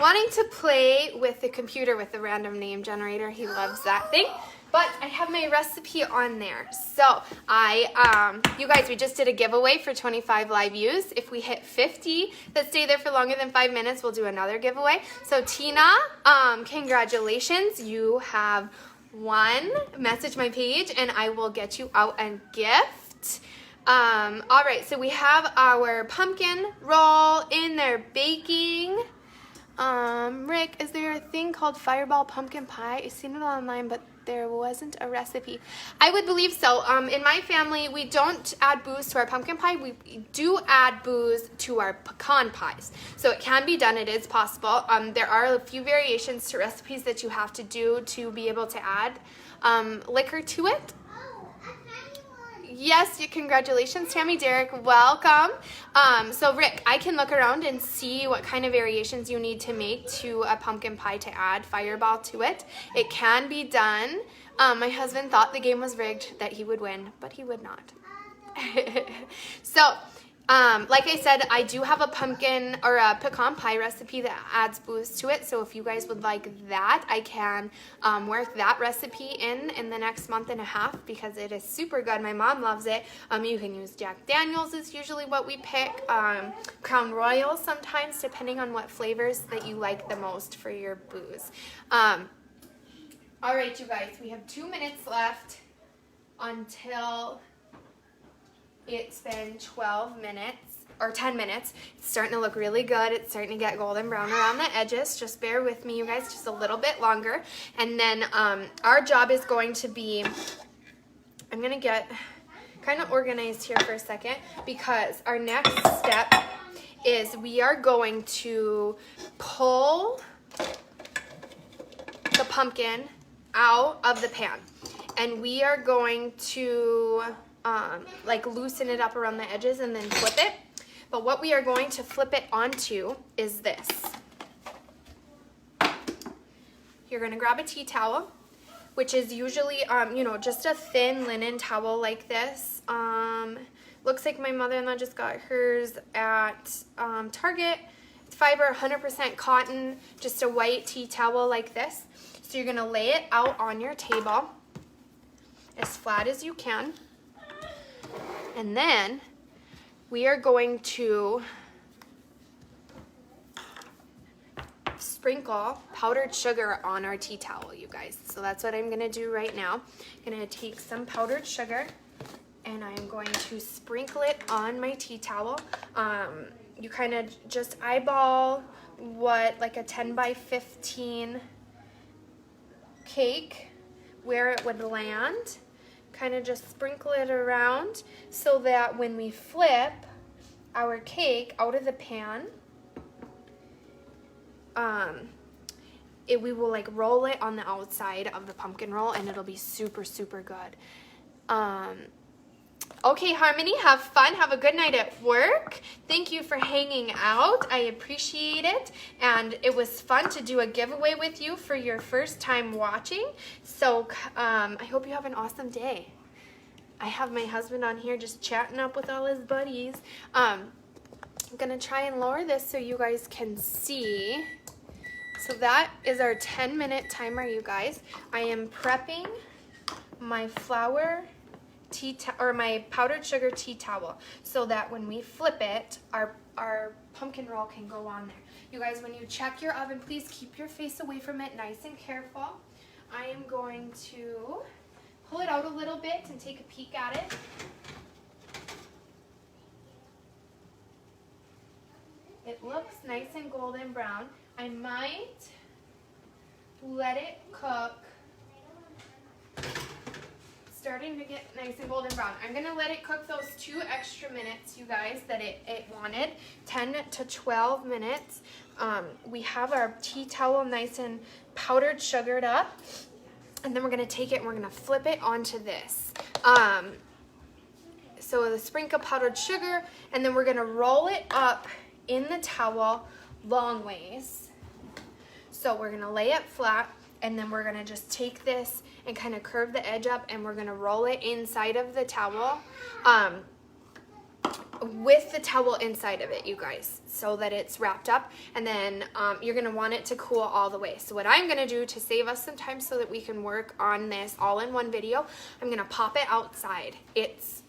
wanting to play with the computer with the random name generator. He loves that thing. But I have my recipe on there. So you guys, we just did a giveaway for 25 live views. If we hit 50 that stay there for longer than 5 minutes, we'll do another giveaway. So Tina, congratulations. You have won. Message my page and I will get you out a gift. All right, so we have our pumpkin roll in there baking. Rick, is there a thing called Fireball Pumpkin Pie? I've seen it online, but there wasn't a recipe. I would believe so. In my family, we don't add booze to our pumpkin pie. We do add booze to our pecan pies. So it can be done. It is possible. There are a few variations to recipes that you have to do to be able to add liquor to it. Yes, congratulations, Tammy. Derek, welcome. So Rick, I can look around and see what kind of variations you need to make to a pumpkin pie to add Fireball to it. It can be done. My husband thought the game was rigged, that he would win, but he would not. So, like I said, I do have a pumpkin or a pecan pie recipe that adds booze to it. So if you guys would like that, I can work that recipe in the next month and a half because it is super good. My mom loves it. You can use Jack Daniels is usually what we pick. Crown Royal sometimes, depending on what flavors that you like the most for your booze. All right, you guys, we have 2 minutes left until it's been 12 minutes or 10 minutes. It's starting to look really good. It's starting to get golden brown around the edges. Just bear with me, you guys, just a little bit longer. And then our job is going to be, I'm going to get kind of organized here for a second because our next step is we are going to pull the pumpkin out of the pan. And we are going to like loosen it up around the edges and then flip it. But what we are going to flip it onto is this. You're going to grab a tea towel, which is usually, you know, just a thin linen towel like this. Looks like my mother-in-law just got hers at Target. It's fiber, 100% cotton, just a white tea towel like this. So you're gonna lay it out on your table as flat as you can. And then we are going to sprinkle powdered sugar on our tea towel, you guys. So that's what I'm gonna do right now. I'm gonna take some powdered sugar and I'm going to sprinkle it on my tea towel. You kind of just eyeball what like a 10 by 15 cake, where it would land. Kind of just sprinkle it around so that when we flip our cake out of the pan, we will like roll it on the outside of the pumpkin roll and it'll be super, super good. Okay, Harmony, have fun. Have a good night at work. Thank you for hanging out. I appreciate it. And it was fun to do a giveaway with you for your first time watching. So I hope you have an awesome day. I have my husband on here just chatting up with all his buddies. I'm going to try and lower this so you guys can see. So that is our 10-minute timer, you guys. I am prepping my flour or my powdered sugar tea towel so that when we flip it, our pumpkin roll can go on there. You guys, when you check your oven, please keep your face away from it, nice and careful. I am going to pull it out a little bit and take a peek at it. It looks nice and golden brown. I might let it cook. Starting to get nice and golden brown. I'm gonna let it cook those 2 extra minutes, you guys, that it wanted, 10 to 12 minutes. We have our tea towel nice and powdered sugared up, and then we're gonna take it and we're gonna flip it onto this. So the sprinkle powdered sugar, and then we're gonna roll it up in the towel long ways. So we're gonna lay it flat, and then we're gonna just take this and kind of curve the edge up, and we're gonna roll it inside of the towel with the towel inside of it, you guys, so that it's wrapped up. And then you're gonna want it to cool all the way. So what I'm gonna do to save us some time so that we can work on this all in one video, I'm gonna pop it outside. It's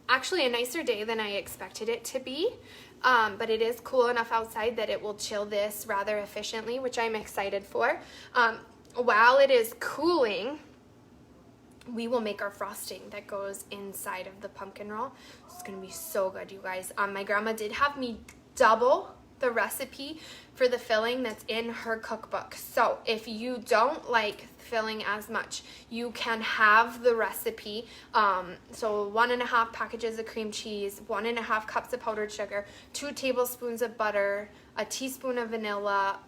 actually a nicer day than I expected it to be. But it is cool enough outside that it will chill this rather efficiently, which I'm excited for. While it is cooling, we will make our frosting that goes inside of the pumpkin roll. It's gonna be so good, you guys. My grandma did have me double the recipe for the filling that's in her cookbook. So if you don't like filling as much, you can have the recipe. So 1.5 packages of cream cheese, 1.5 cups of powdered sugar, 2 tablespoons of butter, a teaspoon of vanilla,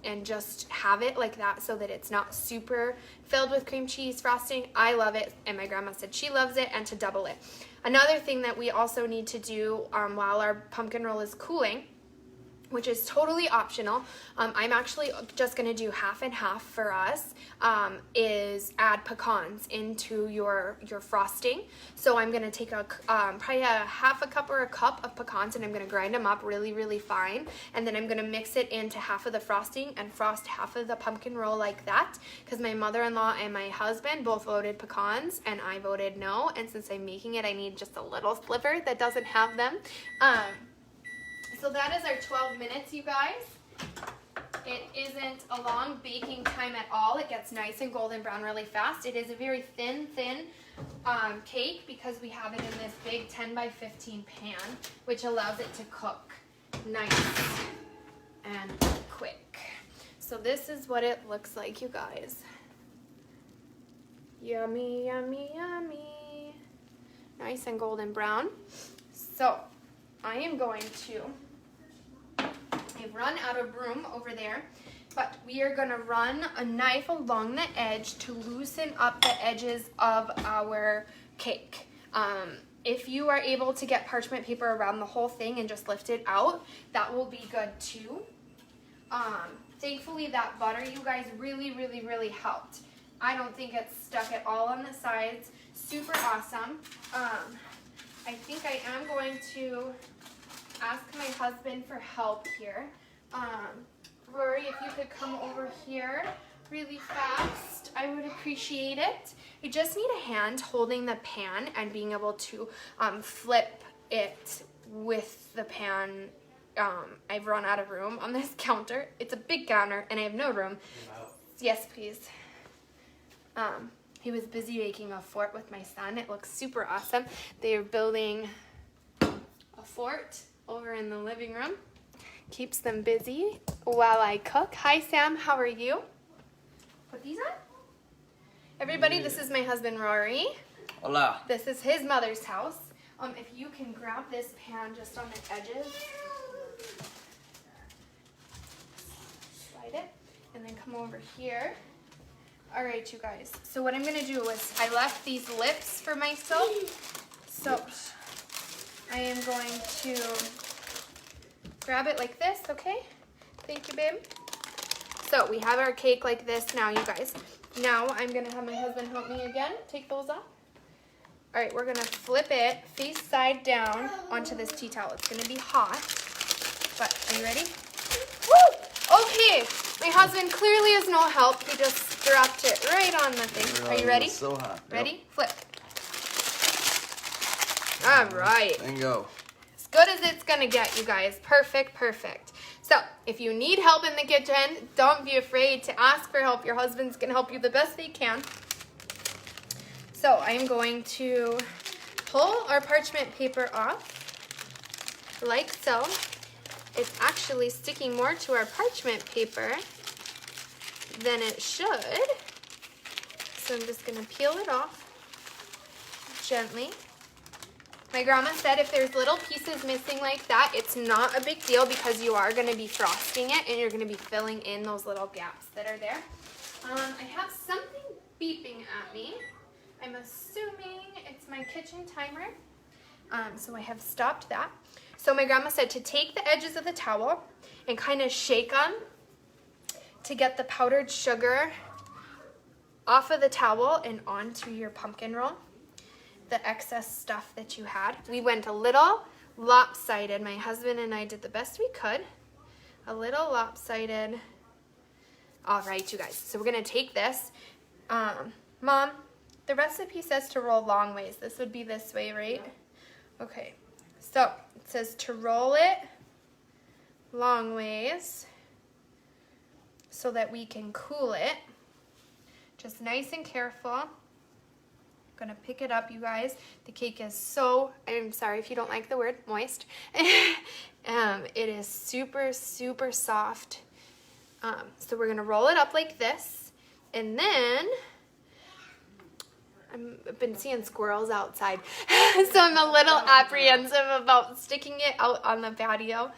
and just have it like that so that it's not super filled with cream cheese frosting. I love it, and my grandma said she loves it, and to double it. Another thing that we also need to do while our pumpkin roll is cooling, which is totally optional, I'm actually just gonna do half and half for us, is add pecans into your frosting. So I'm gonna take probably a half a cup or a cup of pecans, and I'm gonna grind them up really, really fine. And then I'm gonna mix it into half of the frosting and frost half of the pumpkin roll like that, because my mother-in-law and my husband both voted pecans, and I voted no. And since I'm making it, I need just a little sliver that doesn't have them. So that is our 12 minutes, you guys. It isn't a long baking time at all. It gets nice and golden brown really fast. It is a very thin cake because we have it in this big 10 by 15 pan, which allows it to cook nice and quick. So this is what it looks like, you guys. Yummy, yummy, yummy. Nice and golden brown. So I am going to, I've run out of room over there, but we are gonna run a knife along the edge to loosen up the edges of our cake. If you are able to get parchment paper around the whole thing and just lift it out, that will be good too. Thankfully that butter, you guys, really, really, really helped. I don't think it's stuck at all on the sides. Super awesome. I think I am going to ask my husband for help here. Rory, if you could come over here really fast, I would appreciate it. You just need a hand holding the pan and being able to flip it with the pan. I've run out of room on this counter. It's a big counter and I have no room. Yes, please. He was busy making a fort with my son. It looks super awesome. They are building a fort over in the living room. Keeps them busy while I cook. Hi, Sam. How are you? Put these on. Everybody, this is my husband, Rory.
Hola.
This is his mother's house. If you can grab this pan just on the edges. Slide it. And then come over here. All right, you guys. So what I'm going to do is I left these lips for myself. So I am going to grab it like this, okay? Thank you, babe. So we have our cake like this now, you guys. Now I'm going to have my husband help me again. Take those off. All right, we're going to flip it face side down onto this tea towel. It's going to be hot. But are you ready? Woo! Okay. My husband clearly is no help. He just dropped it right on the thing. Are you ready?
It's so hot.
Ready? Flip. All right.
And go.
As good as it's gonna get, you guys. Perfect, perfect. So, if you need help in the kitchen, don't be afraid to ask for help. Your husband's gonna help you the best they can. So, I am going to pull our parchment paper off, like so. It's actually sticking more to our parchment paper than it should. So I'm just gonna peel it off gently. My grandma said if there's little pieces missing like that, it's not a big deal because you are gonna be frosting it and you're gonna be filling in those little gaps that are there. I have something beeping at me. I'm assuming it's my kitchen timer. So I have stopped that. So my grandma said to take the edges of the towel and kind of shake them to get the powdered sugar off of the towel and onto your pumpkin roll, the excess stuff that you had. We went a little lopsided. My husband and I did the best we could. A little lopsided. All right, you guys. So we're going to take this. Mom, the recipe says to roll long ways. This would be this way, right? Okay. So it says to roll it long ways so that we can cool it. Just nice and careful. I'm gonna pick it up, you guys. The cake is so, I'm sorry if you don't like the word moist. It is super, super soft. So we're gonna roll it up like this. And then, I've been seeing squirrels outside, so I'm a little apprehensive about sticking it out on the patio.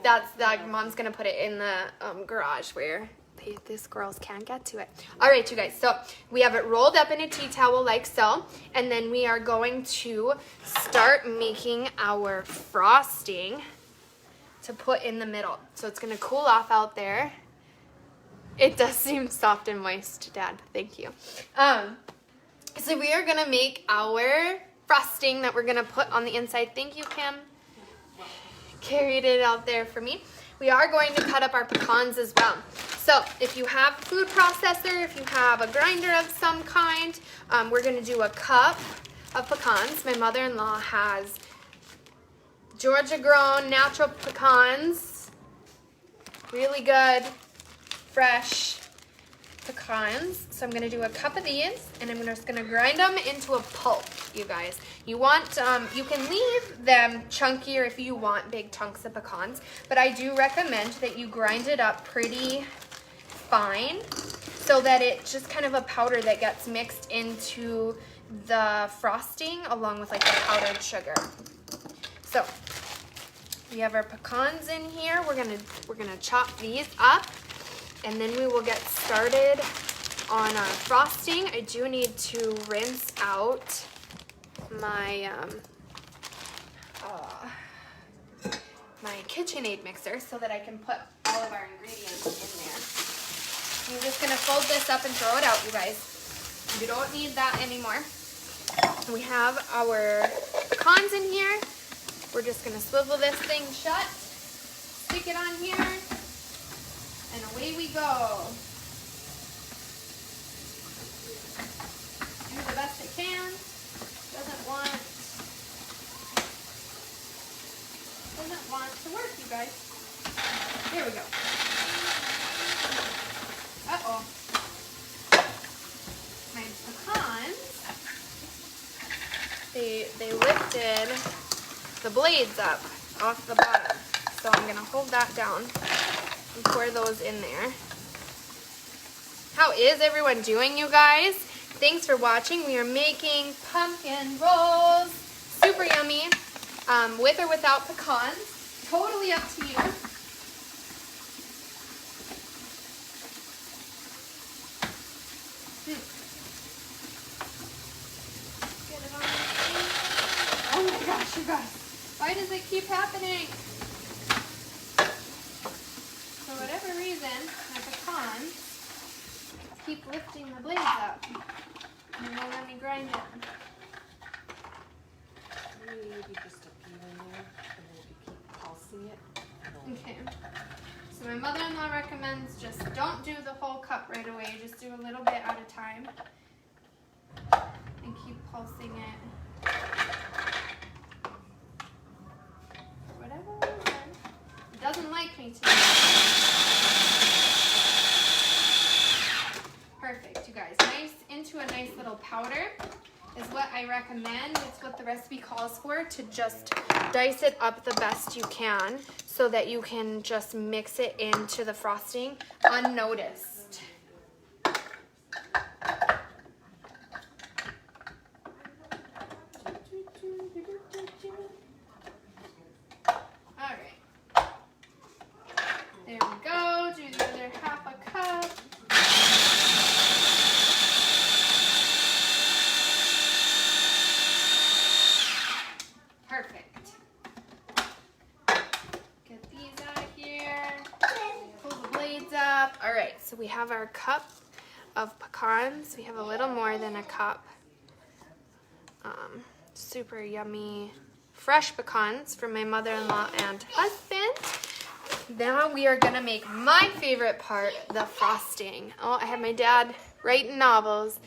That Mom's gonna put it in the garage where the squirrels can't get to it. All right, you guys, so we have it rolled up in a tea towel like so, and then we are going to start making our frosting to put in the middle. So it's gonna cool off out there. It does seem soft and moist, Dad. Thank you. So we are gonna make our frosting that we're gonna put on the inside. Thank you, Pam. Carried it out there for me. We are going to cut up our pecans as well. So if you have a food processor, if you have a grinder of some kind, we're gonna do a cup of pecans. My mother-in-law has Georgia-grown natural pecans. Really good, fresh pecans. So I'm gonna do a cup of these and I'm just gonna grind them into a pulp, you guys. You want, you can leave them chunkier if you want big chunks of pecans, but I do recommend that you grind it up pretty fine so that it's just kind of a powder that gets mixed into the frosting along with like the powdered sugar. So we have our pecans in here. We're gonna chop these up. And then we will get started on our frosting. I do need to rinse out my my KitchenAid mixer so that I can put all of our ingredients in there. I'm just gonna fold this up and throw it out, you guys. You don't need that anymore. We have our pecans in here. We're just gonna swivel this thing shut, stick it on here, and away we go. Do the best I can. Doesn't want to work, you guys. Here we go. Uh-oh. My pecans, they lifted the blades up off the bottom. So I'm gonna hold that down and pour those in there. How is everyone doing, you guys? Thanks for watching. We are making pumpkin rolls. Super yummy. With or without pecans. Totally up to you. Get it on the thing. Oh my gosh, you guys. Why does it keep happening? For whatever reason, my pecans keep lifting the blades up. And it won't let me grind it.
Maybe just a few in there, and then you keep pulsing it.
Okay. So my mother-in-law recommends just don't do the whole cup right away. Just do a little bit at a time. And keep pulsing it. For whatever reason, it doesn't like me today. Perfect, you guys. Into a nice little powder is what I recommend. It's what the recipe calls for, to just dice it up the best you can so that you can just mix it into the frosting unnoticed. All right. There we go. Do the other half a cup. Perfect. Get these out of here. Pull the blades up. All right, so we have our cup of pecans. We have a little more than a cup. Super yummy fresh pecans from my mother-in-law and husband. Now we are gonna make my favorite part, the frosting. Oh, I have my dad writing novels.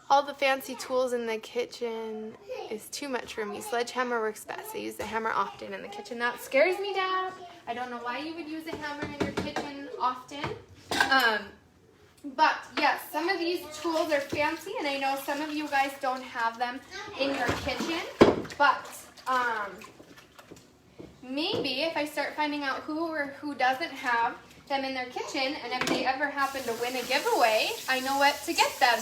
All the fancy tools in the kitchen is too much for me. Sledgehammer works best. I use the hammer often in the kitchen. That scares me, Dad. I don't know why you would use a hammer in your kitchen often. But yes, some of these tools are fancy, and I know some of you guys don't have them in your kitchen. But maybe if I start finding out who or who doesn't have them in their kitchen, and if they ever happen to win a giveaway, I know what to get them.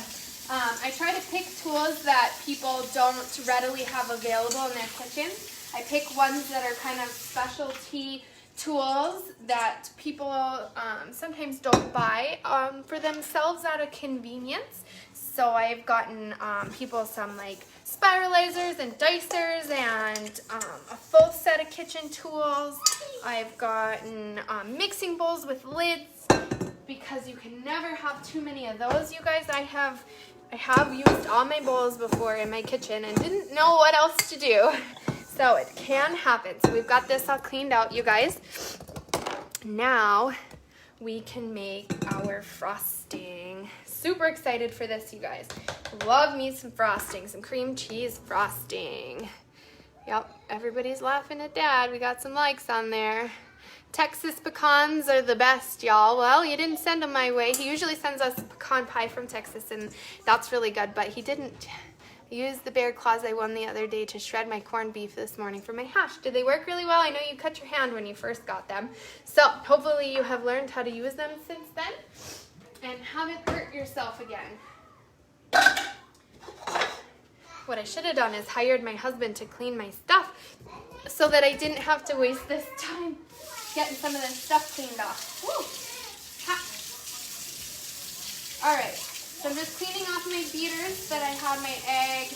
I try to pick tools that people don't readily have available in their kitchen. I pick ones that are kind of specialty tools that people sometimes don't buy for themselves out of convenience. So I've gotten people some like spiralizers and dicers and a full set of kitchen tools. I've gotten mixing bowls with lids, because you can never have too many of those, you guys. I have used all my bowls before in my kitchen and didn't know what else to do. So it can happen. So we've got this all cleaned out, you guys. Now we can make our frosting. Super excited for this, you guys. Love me some frosting, some cream cheese frosting. Yep, everybody's laughing at Dad. We got some likes on there. Texas pecans are the best, y'all. Well, you didn't send them my way. He usually sends us pecan pie from Texas, and that's really good, but he didn't. I used the bear claws I won the other day to shred my corned beef this morning for my hash. Did they work really well? I know you cut your hand when you first got them. So hopefully you have learned how to use them since then and haven't hurt yourself again. What I should have done is hired my husband to clean my stuff so that I didn't have to waste this time getting some of this stuff cleaned off. Woo! All right, so I'm just cleaning off my beaters that I had my egg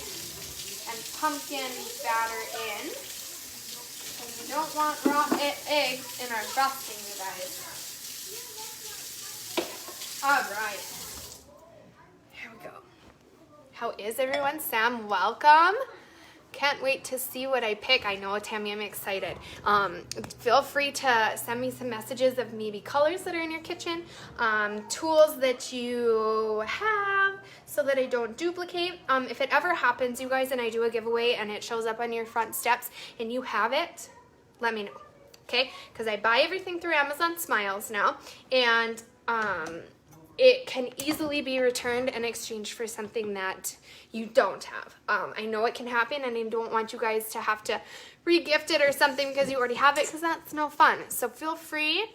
and pumpkin batter in. And we don't want raw eggs in our frosting, you guys. All right. Here we go. How is everyone? Sam, welcome. Can't wait to see what I pick. I know, Tammy, I'm excited. Feel free to send me some messages of maybe colors that are in your kitchen, tools that you have so that I don't duplicate. If it ever happens, you guys, and I do a giveaway and it shows up on your front steps and you have it, let me know, okay? Because I buy everything through Amazon Smiles now, and it can easily be returned and exchanged for something that you don't have. I know it can happen, and I don't want you guys to have to re-gift it or something because you already have it, because that's no fun. So feel free.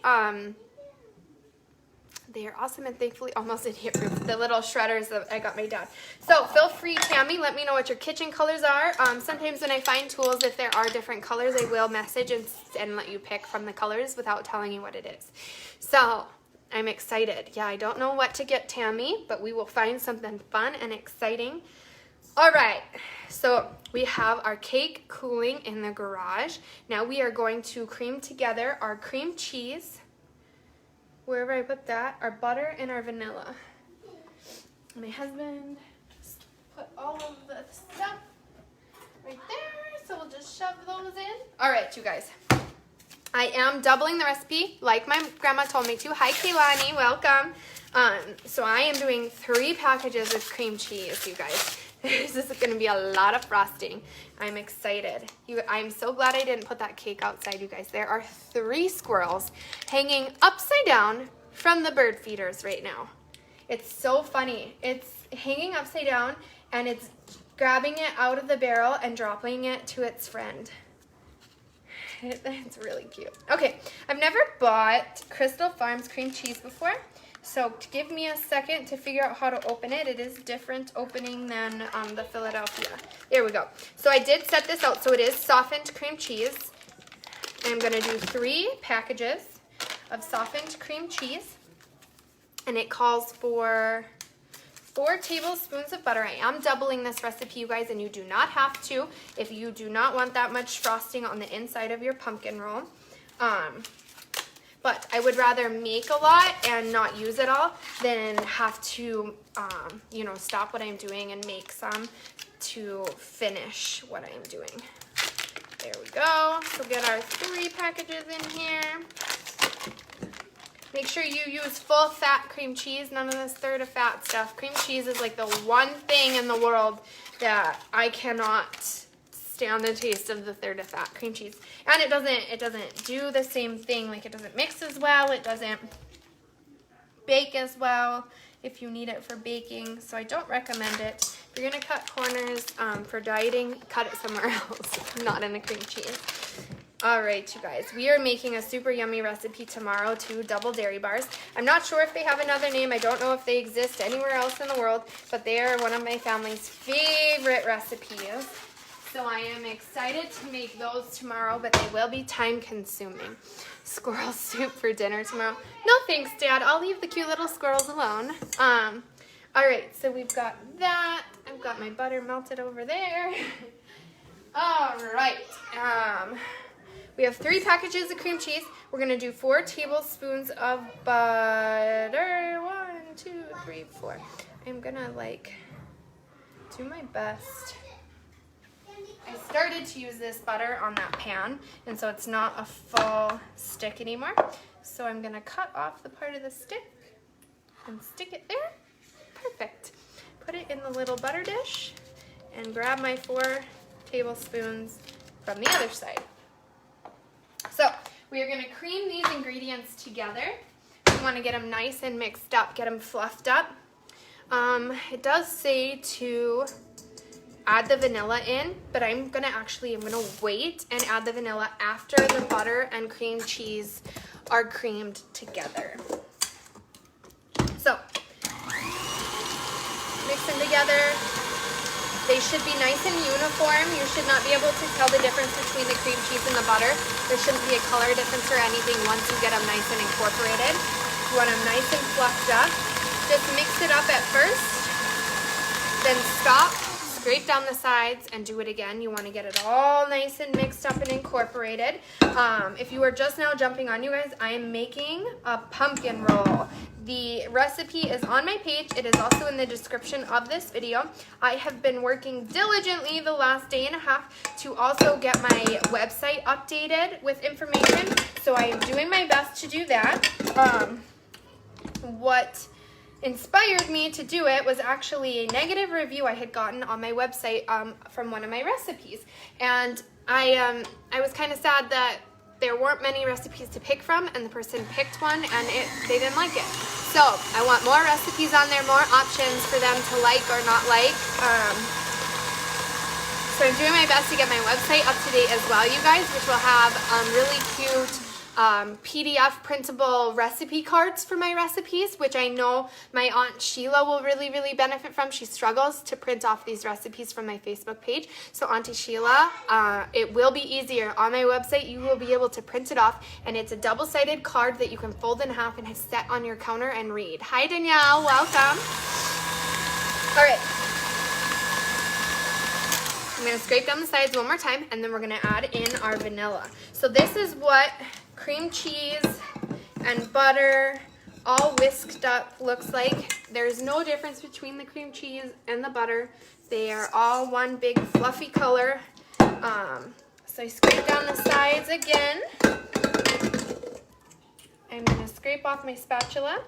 They are awesome, and thankfully almost idiot-proof. The little shredders that I got my dad. So feel free, Tammy, let me know what your kitchen colors are. Sometimes when I find tools, if there are different colors, I will message and let you pick from the colors without telling you what it is. So I'm excited. Yeah, I don't know what to get Tammy, but we will find something fun and exciting. All right, so we have our cake cooling in the garage. Now we are going to cream together our cream cheese, wherever I put that, our butter, and our vanilla. My husband just put all of the stuff right there, so we'll just shove those in. All right, you guys. I am doubling the recipe like my grandma told me to. Hi, Kaylani, welcome. So I am doing 3 packages of cream cheese, you guys. This is going to be a lot of frosting. I'm excited. I'm so glad I didn't put that cake outside, you guys. There are 3 squirrels hanging upside down from the bird feeders right now. It's so funny. It's hanging upside down, and it's grabbing it out of the barrel and dropping it to its friend. It's really cute. Okay, I've never bought Crystal Farms cream cheese before, so give me a second to figure out how to open it. It is different opening than the Philadelphia. There we go. So I did set this out, so it is softened cream cheese. I'm gonna do 3 packages of softened cream cheese, and it calls for 4 tablespoons of butter. I am doubling this recipe, you guys, and you do not have to if you do not want that much frosting on the inside of your pumpkin roll. But I would rather make a lot and not use it all than have to, you know, stop what I'm doing and make some to finish what I'm doing. There we go. So get our 3 packages in here. Make sure you use full fat cream cheese, none of this third of fat stuff. Cream cheese is like the one thing in the world that I cannot stand the taste of the third of fat cream cheese. And it doesn't do the same thing, like it doesn't mix as well, it doesn't bake as well if you need it for baking, so I don't recommend it. If you're gonna cut corners for dieting, cut it somewhere else, not in the cream cheese. All right, you guys, we are making a super yummy recipe tomorrow, 2 double dairy bars. I'm not sure if they have another name. I don't know if they exist anywhere else in the world, but they are one of my family's favorite recipes. So I am excited to make those tomorrow, but they will be time consuming. Squirrel soup for dinner tomorrow. No thanks, Dad. I'll leave the cute little squirrels alone. All right, so we've got that. I've got my butter melted over there. All right. We have 3 packages of cream cheese. We're gonna do 4 tablespoons of butter. 1, 2, 3, 4. I'm gonna do my best. I started to use this butter on that pan, and so it's not a full stick anymore. So I'm gonna cut off the part of the stick and stick it there. Perfect. Put it in the little butter dish and grab my 4 tablespoons from the other side. So we are gonna cream these ingredients together. We wanna get them nice and mixed up, get them fluffed up. It does say to add the vanilla in, but I'm gonna wait and add the vanilla after the butter and cream cheese are creamed together. So, mix them together. They should be nice and uniform. You should not be able to tell the difference between the cream cheese and the butter. There shouldn't be a color difference or anything once you get them nice and incorporated. You want them nice and fluffed up. Just mix it up at first, then stop, scrape down the sides and do it again. You want to get it all nice and mixed up and incorporated. If you are just now jumping on, you guys, I am making a pumpkin roll. The recipe is on my page. It is also in the description of this video. I have been working diligently the last day and a half to also get my website updated with information. So I am doing my best to do that. What inspired me to do it was actually a negative review I had gotten on my website from one of my recipes. And I was kind of sad that there weren't many recipes to pick from, and the person picked one and they didn't like it. So I want more recipes on there, more options for them to like or not like. So I'm doing my best to get my website up to date as well, you guys, which will have really cute PDF printable recipe cards for my recipes, which I know my Aunt Sheila will really, really benefit from. She struggles to print off these recipes from my Facebook page. So Auntie Sheila, it will be easier. On my website, you will be able to print it off, and it's a double-sided card that you can fold in half and set on your counter and read. Hi, Danielle. Welcome. All right. I'm going to scrape down the sides one more time, and then we're going to add in our vanilla. So this is what cream cheese and butter all whisked up looks like. There's no difference between the cream cheese and the butter. They are all one big fluffy color. So I scrape down the sides again. I'm going to scrape off my spatula.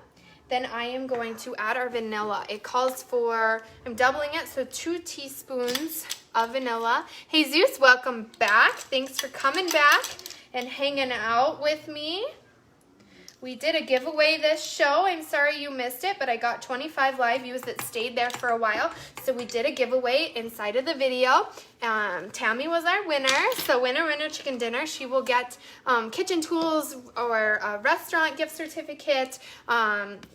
Then I am going to add our vanilla. It calls for, I'm doubling it, so 2 teaspoons of vanilla. Hey Zeus, welcome back. Thanks for coming back and hanging out with me. We did a giveaway this show. I'm sorry you missed it, but I got 25 live views that stayed there for a while. So we did a giveaway inside of the video. Tammy was our winner. So winner chicken dinner. She will get kitchen tools or a restaurant gift certificate.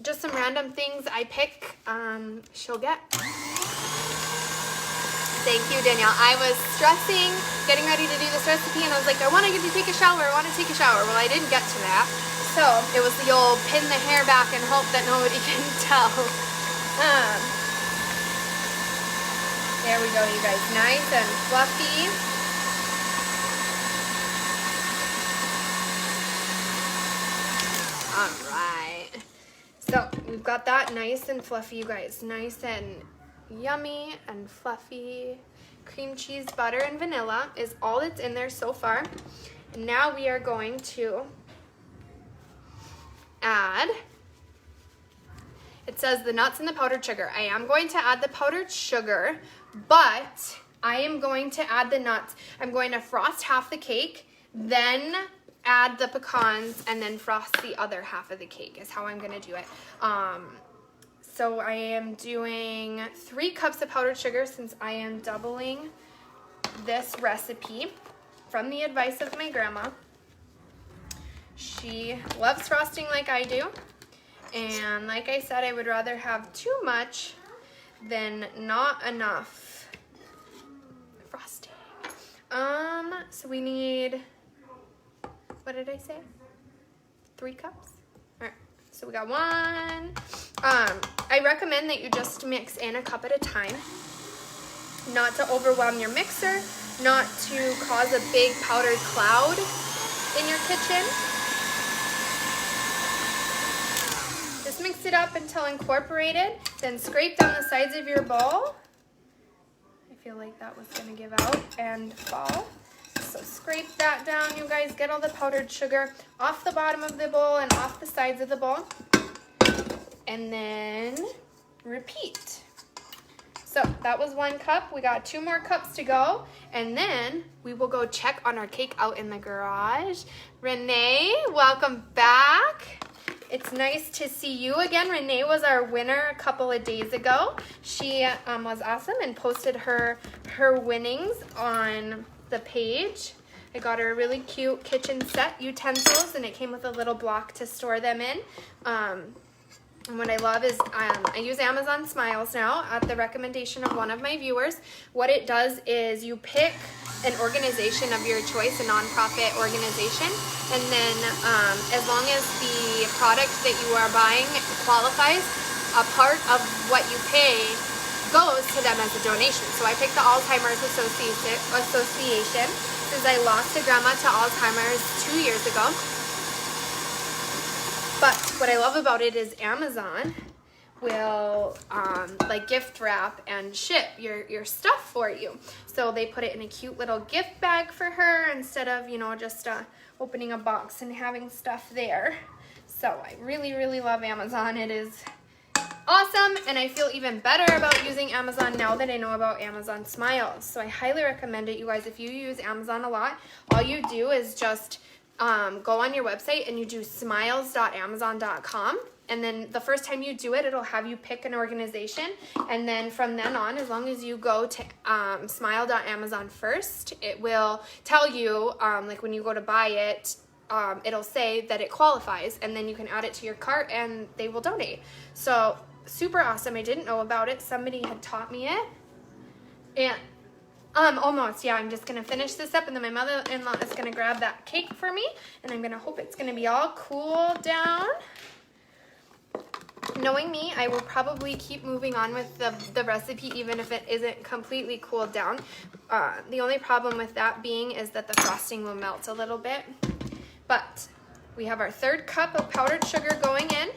Just some random things I pick. She'll get. Thank you, Danielle. I was stressing, getting ready to do this recipe, and I was like, I want to take a shower. Well, I didn't get to that. So it was the old pin the hair back and hope that nobody can tell. There we go, you guys. Nice and fluffy. All right. So we've got that nice and fluffy, you guys. Nice and yummy and fluffy. Cream cheese, butter, and vanilla is all that's in there so far. And now we are going to add, it says the nuts and the powdered sugar. I am going to add the powdered sugar, but I am going to add the nuts. I'm going to frost half the cake, then add the pecans, and then frost the other half of the cake is how I'm going to do it. So I am doing 3 cups of powdered sugar since I am doubling this recipe from the advice of my grandma. She loves frosting like I do. And like I said, I would rather have too much than not enough frosting. So we need, what did I say? 3 cups? All right. So we got 1. I recommend that you just mix in a cup at a time, not to overwhelm your mixer, not to cause a big powdered cloud in your kitchen. Just mix it up until incorporated, then scrape down the sides of your bowl. I feel like that was gonna give out and fall. So scrape that down, you guys. Get all the powdered sugar off the bottom of the bowl and off the sides of the bowl. And then repeat. So that was 1 cup. We got 2 more cups to go. And then we will go check on our cake out in the garage. Renee, welcome back. It's nice to see you again. Renee was our winner a couple of days ago. She was awesome and posted her winnings on the page. I got her a really cute kitchen set utensils, and it came with a little block to store them in. And what I love is I use Amazon Smiles now at the recommendation of one of my viewers. What it does is you pick an organization of your choice, a nonprofit organization, and then as long as the product that you are buying qualifies, a part of what you pay goes to them as a donation. So I picked the Alzheimer's Association since I lost a grandma to Alzheimer's 2 years ago. But what I love about it is Amazon will like gift wrap and ship your stuff for you. So they put it in a cute little gift bag for her instead of, you know, just opening a box and having stuff there. So I really, really love Amazon. It is awesome, and I feel even better about using Amazon now that I know about Amazon Smiles. So I highly recommend it, you guys. If you use Amazon a lot, all you do is just go on your website and you do smiles.amazon.com. And then the first time you do it, it'll have you pick an organization. And then from then on, as long as you go to smile.amazon first, it will tell you, like when you go to buy it, it'll say that it qualifies. And then you can add it to your cart and they will donate. So super awesome. I didn't know about it. Somebody had taught me it. And almost, yeah, I'm just going to finish this up. And then my mother-in-law is going to grab that cake for me. And I'm going to hope it's going to be all cooled down. Knowing me, I will probably keep moving on with the recipe even if it isn't completely cooled down. The only problem with that being is that the frosting will melt a little bit. But we have our 3rd cup of powdered sugar going in.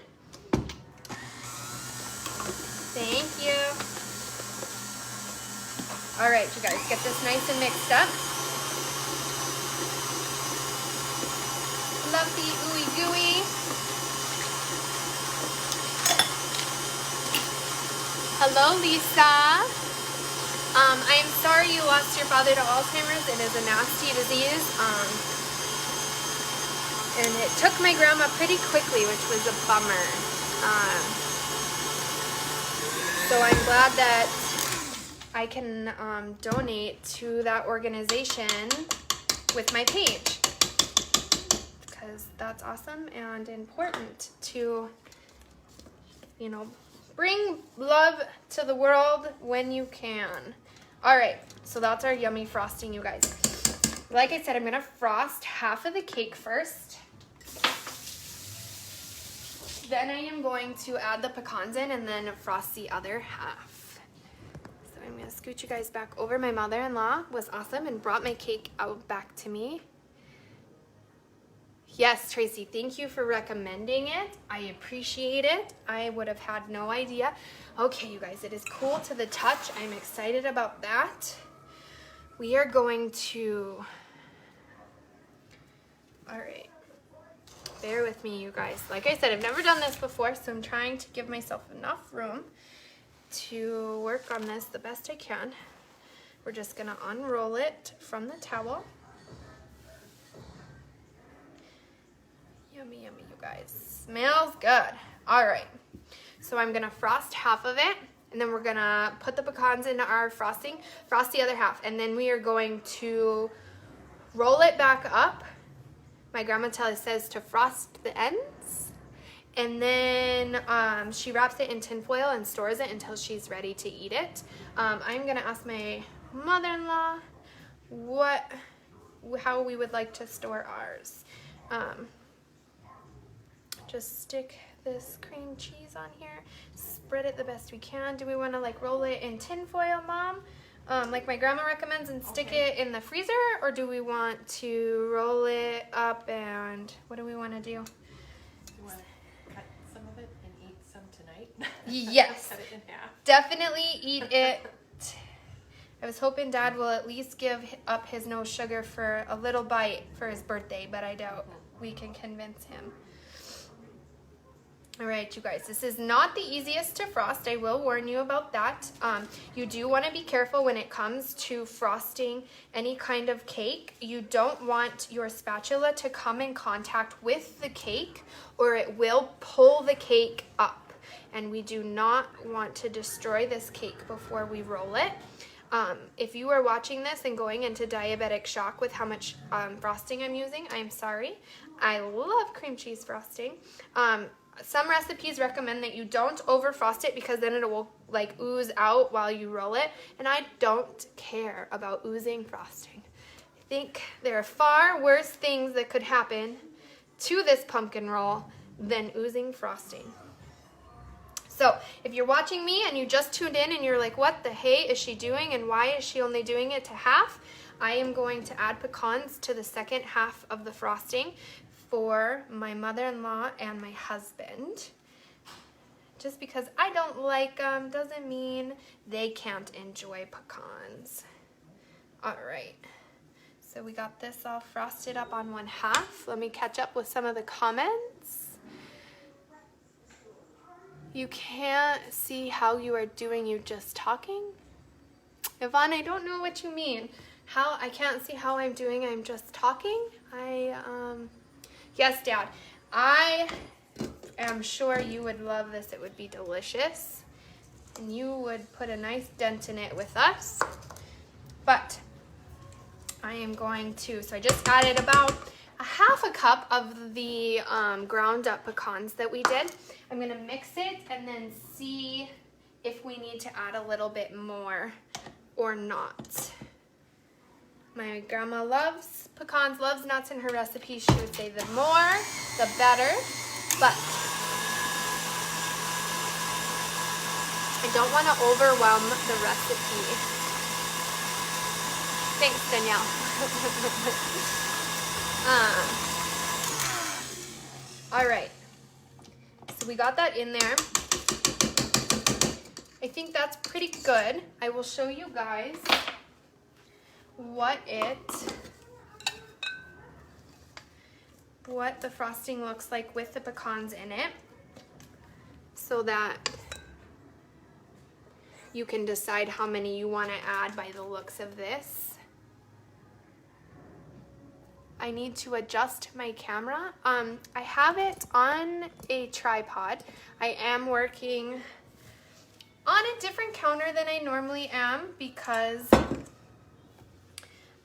Thank you. All right, you guys, get this nice and mixed up. Fluffy, ooey gooey. Hello, Lisa. I am sorry you lost your father to Alzheimer's. It is a nasty disease. And it took my grandma pretty quickly, which was a bummer. So I'm glad that I can donate to that organization with my page, because that's awesome and important to, you know, bring love to the world when you can. All right, so that's our yummy frosting, you guys. Like I said, I'm gonna frost half of the cake first. Then I am going to add the pecans in and then frost the other half. So I'm gonna scoot you guys back over. My mother-in-law was awesome and brought my cake out back to me. Yes, Tracy, thank you for recommending it. I appreciate it. I would have had no idea. Okay, you guys, it is cool to the touch. I'm excited about that. We are going to, all right, bear with me, you guys. Like I said, I've never done this before, so I'm trying to give myself enough room to work on this the best I can. We're just gonna unroll it from the towel. Yummy, yummy, you guys. Smells good. All right. So I'm going to frost half of it, and then we're going to put the pecans into our frosting, frost the other half, and then we are going to roll it back up. My grandma says to frost the ends, and then she wraps it in tin foil and stores it until she's ready to eat it. I'm going to ask my mother-in-law how we would like to store ours. Just stick this cream cheese on here, spread it the best we can. Do we want to like roll it in tin foil, Mom? Like my grandma recommends, and stick it in the freezer, or do we want to roll it up and what do we want to do?
You want to cut some of it and eat some tonight?
Yes.
Cut it in half.
Definitely eat it. I was hoping Dad will at least give up his no sugar for a little bite for his birthday, but I doubt we can convince him. All right, you guys, this is not the easiest to frost. I will warn you about that. You do want to be careful when it comes to frosting any kind of cake. You don't want your spatula to come in contact with the cake, or it will pull the cake up. And we do not want to destroy this cake before we roll it. If you are watching this and going into diabetic shock with how much frosting I'm using, I'm sorry. I love cream cheese frosting. Some recipes recommend that you don't over frost it because then it will like ooze out while you roll it, and I don't care about oozing frosting. I think there are far worse things that could happen to this pumpkin roll than oozing frosting. So if you're watching me and you just tuned in and you're like, what the hey is she doing and why is she only doing it to half? I am going to add pecans to the second half of the frosting for my mother-in-law and my husband. Just because I don't like them doesn't mean they can't enjoy pecans. All right, so we got this all frosted up on one half. Let me catch up with some of the comments. You can't see how you are doing, you just talking? Yvonne, I don't know what you mean. How I can't see how I'm doing, I'm just talking? Yes, Dad. I am sure you would love this. It would be delicious. And you would put a nice dent in it with us. But I am going to, so I just added about a half a cup of the ground up pecans that we did. I'm gonna mix it and then see if we need to add a little bit more or not. My grandma loves pecans, loves nuts in her recipe. She would say the more, the better, but I don't want to overwhelm the recipe. Thanks, Danielle. All right, so we got that in there. I think that's pretty good. I will show you guys what the frosting looks like with the pecans in it, so that you can decide how many you want to add by the looks of this. I need to adjust my camera. I have it on a tripod. I am working on a different counter than I normally am because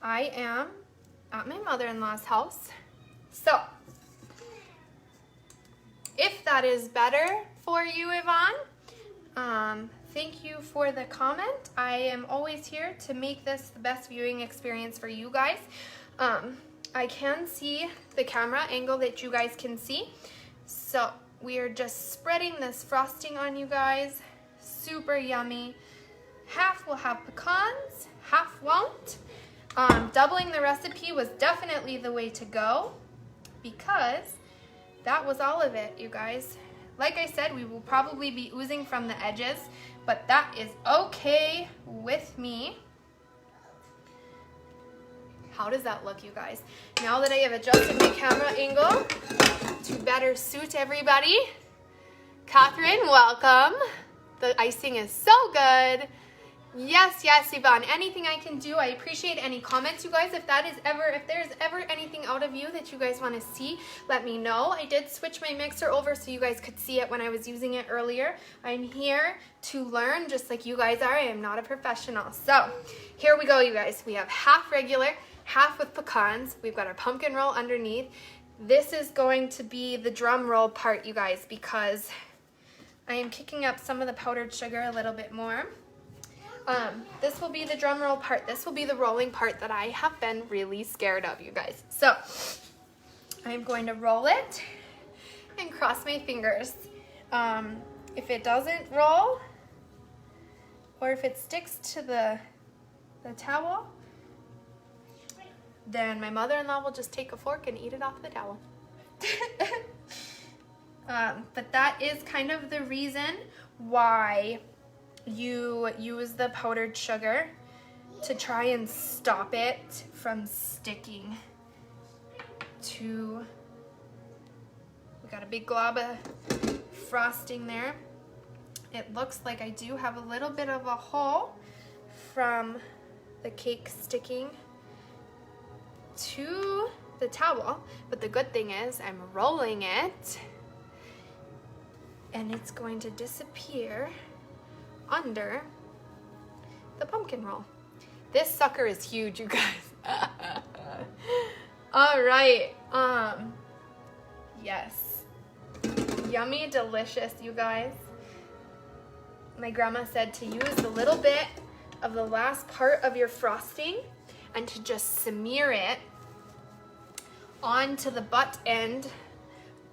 I am at my mother-in-law's house. So, if that is better for you, Yvonne, thank you for the comment. I am always here to make this the best viewing experience for you guys. I can see the camera angle that you guys can see. So, we are just spreading this frosting on you guys. Super yummy. Half will have pecans, half won't. Doubling the recipe was definitely the way to go because that was all of it, you guys. Like I said, we will probably be oozing from the edges, but that is okay with me. How does that look, you guys? Now that I have adjusted my camera angle to better suit everybody, Catherine, welcome. The icing is so good. Yes, Yvonne, anything I can do. I appreciate any comments, you guys. If there's ever anything out of you that you guys want to see, let me know. I did switch my mixer over so you guys could see it when I was using it earlier. I'm here to learn just like you guys are. I am not a professional. So here we go, you guys. We have half regular, half with pecans. We've got our pumpkin roll underneath. This is going to be the drum roll part, you guys, because I am kicking up some of the powdered sugar a little bit more. This will be the drum roll part. This will be the rolling part that I have been really scared of, you guys. So I'm going to roll it and cross my fingers. If it doesn't roll or if it sticks to the towel, then my mother-in-law will just take a fork and eat it off the towel. But that is kind of the reason why you use the powdered sugar, to try and stop it from sticking to, we got a big glob of frosting there. It looks like I do have a little bit of a hole from the cake sticking to the towel, but the good thing is I'm rolling it and it's going to disappear under the pumpkin roll. This sucker is huge, you guys. All right, yes, yummy, delicious, you guys. My grandma said to use a little bit of the last part of your frosting and to just smear it onto the butt end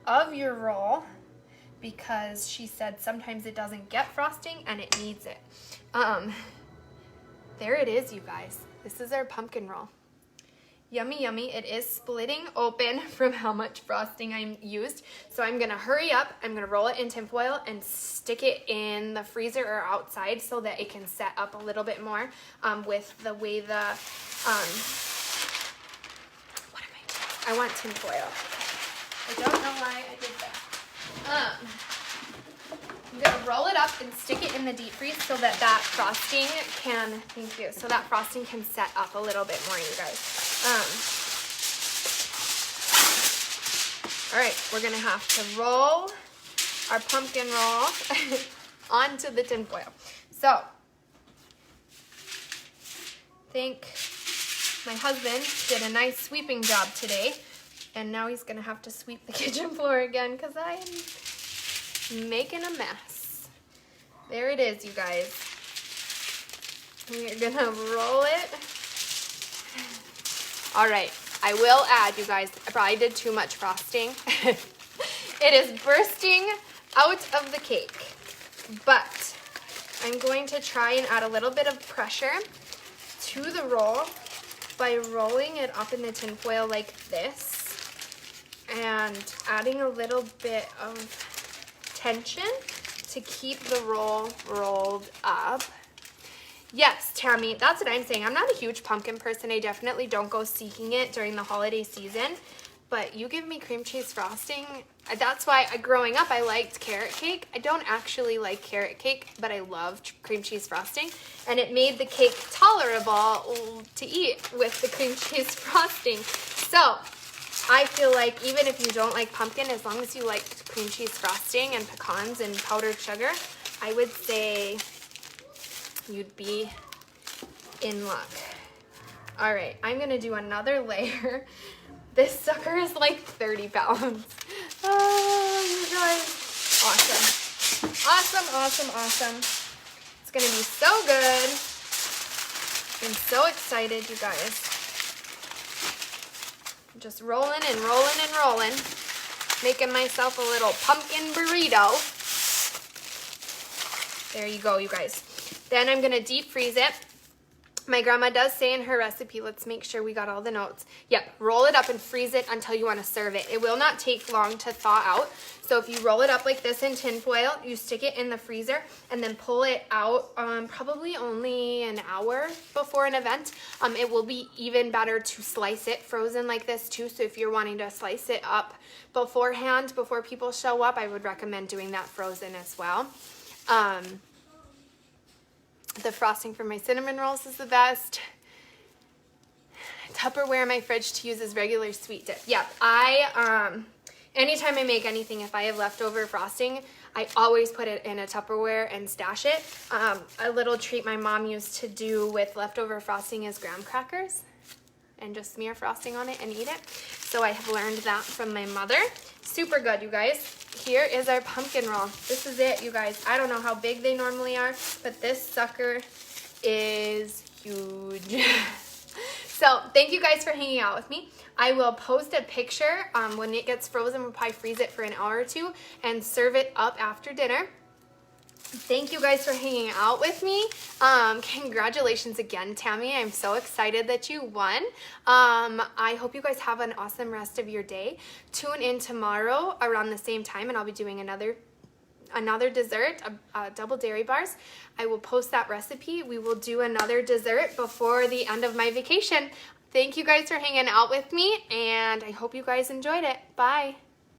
of your roll because she said sometimes it doesn't get frosting and it needs it. There it is, you guys. This is our pumpkin roll. Yummy, yummy. It is splitting open from how much frosting I used. So I'm gonna hurry up. I'm gonna roll it in tin foil and stick it in the freezer or outside so that it can set up a little bit more with the way the, what am I doing? I want tin foil. I don't know why I did that. I'm gonna roll it up and stick it in the deep freeze so that that frosting can, thank you, so that frosting can set up a little bit more, you guys. All right, we're gonna have to roll our pumpkin roll onto the tin foil. So, I think my husband did a nice sweeping job today, and now he's gonna have to sweep the kitchen floor again because I am making a mess. There it is, you guys. We're gonna roll it. All right, I will add, you guys, I probably did too much frosting. It is bursting out of the cake, but I'm going to try and add a little bit of pressure to the roll by rolling it up in the tin foil like this and adding a little bit of tension to keep the roll rolled up. Yes, Tammy, that's what I'm saying. I'm not a huge pumpkin person. I definitely don't go seeking it during the holiday season, but you give me cream cheese frosting. That's why growing up I liked carrot cake. I don't actually like carrot cake, but I love cream cheese frosting, and it made the cake tolerable to eat with the cream cheese frosting. So I feel like even if you don't like pumpkin, as long as you like cream cheese frosting and pecans and powdered sugar, I would say you'd be in luck. All right, I'm gonna do another layer. This sucker is like 30 pounds. Oh, you guys, awesome. Awesome, awesome, awesome. It's gonna be so good. I'm so excited, you guys. I'm just rolling and rolling and rolling. Making myself a little pumpkin burrito. There you go, you guys. Then I'm gonna deep freeze it. My grandma does say in her recipe, let's make sure we got all the notes. Yep, roll it up and freeze it until you wanna serve it. It will not take long to thaw out. So if you roll it up like this in tin foil, you stick it in the freezer and then pull it out probably only an hour before an event. It will be even better to slice it frozen like this too. So if you're wanting to slice it up beforehand, before people show up, I would recommend doing that frozen as well. The frosting for my cinnamon rolls is the best. Tupperware in my fridge to use as regular sweet dip. Yeah, anytime I make anything, if I have leftover frosting, I always put it in a Tupperware and stash it. A little treat my mom used to do with leftover frosting is graham crackers and just smear frosting on it and eat it. So I have learned that from my mother. Super good, you guys. Here is our pumpkin roll. This is it, you guys. I don't know how big they normally are, but this sucker is huge. So thank you guys for hanging out with me. I will post a picture when it gets frozen. We'll probably freeze it for an hour or two and serve it up after dinner. Thank you guys for hanging out with me. Congratulations again, Tammy. I'm so excited that you won. I hope you guys have an awesome rest of your day. Tune in tomorrow around the same time and I'll be doing another dessert, double dairy bars. I will post that recipe. We will do another dessert before the end of my vacation. Thank you guys for hanging out with me and I hope you guys enjoyed it. Bye.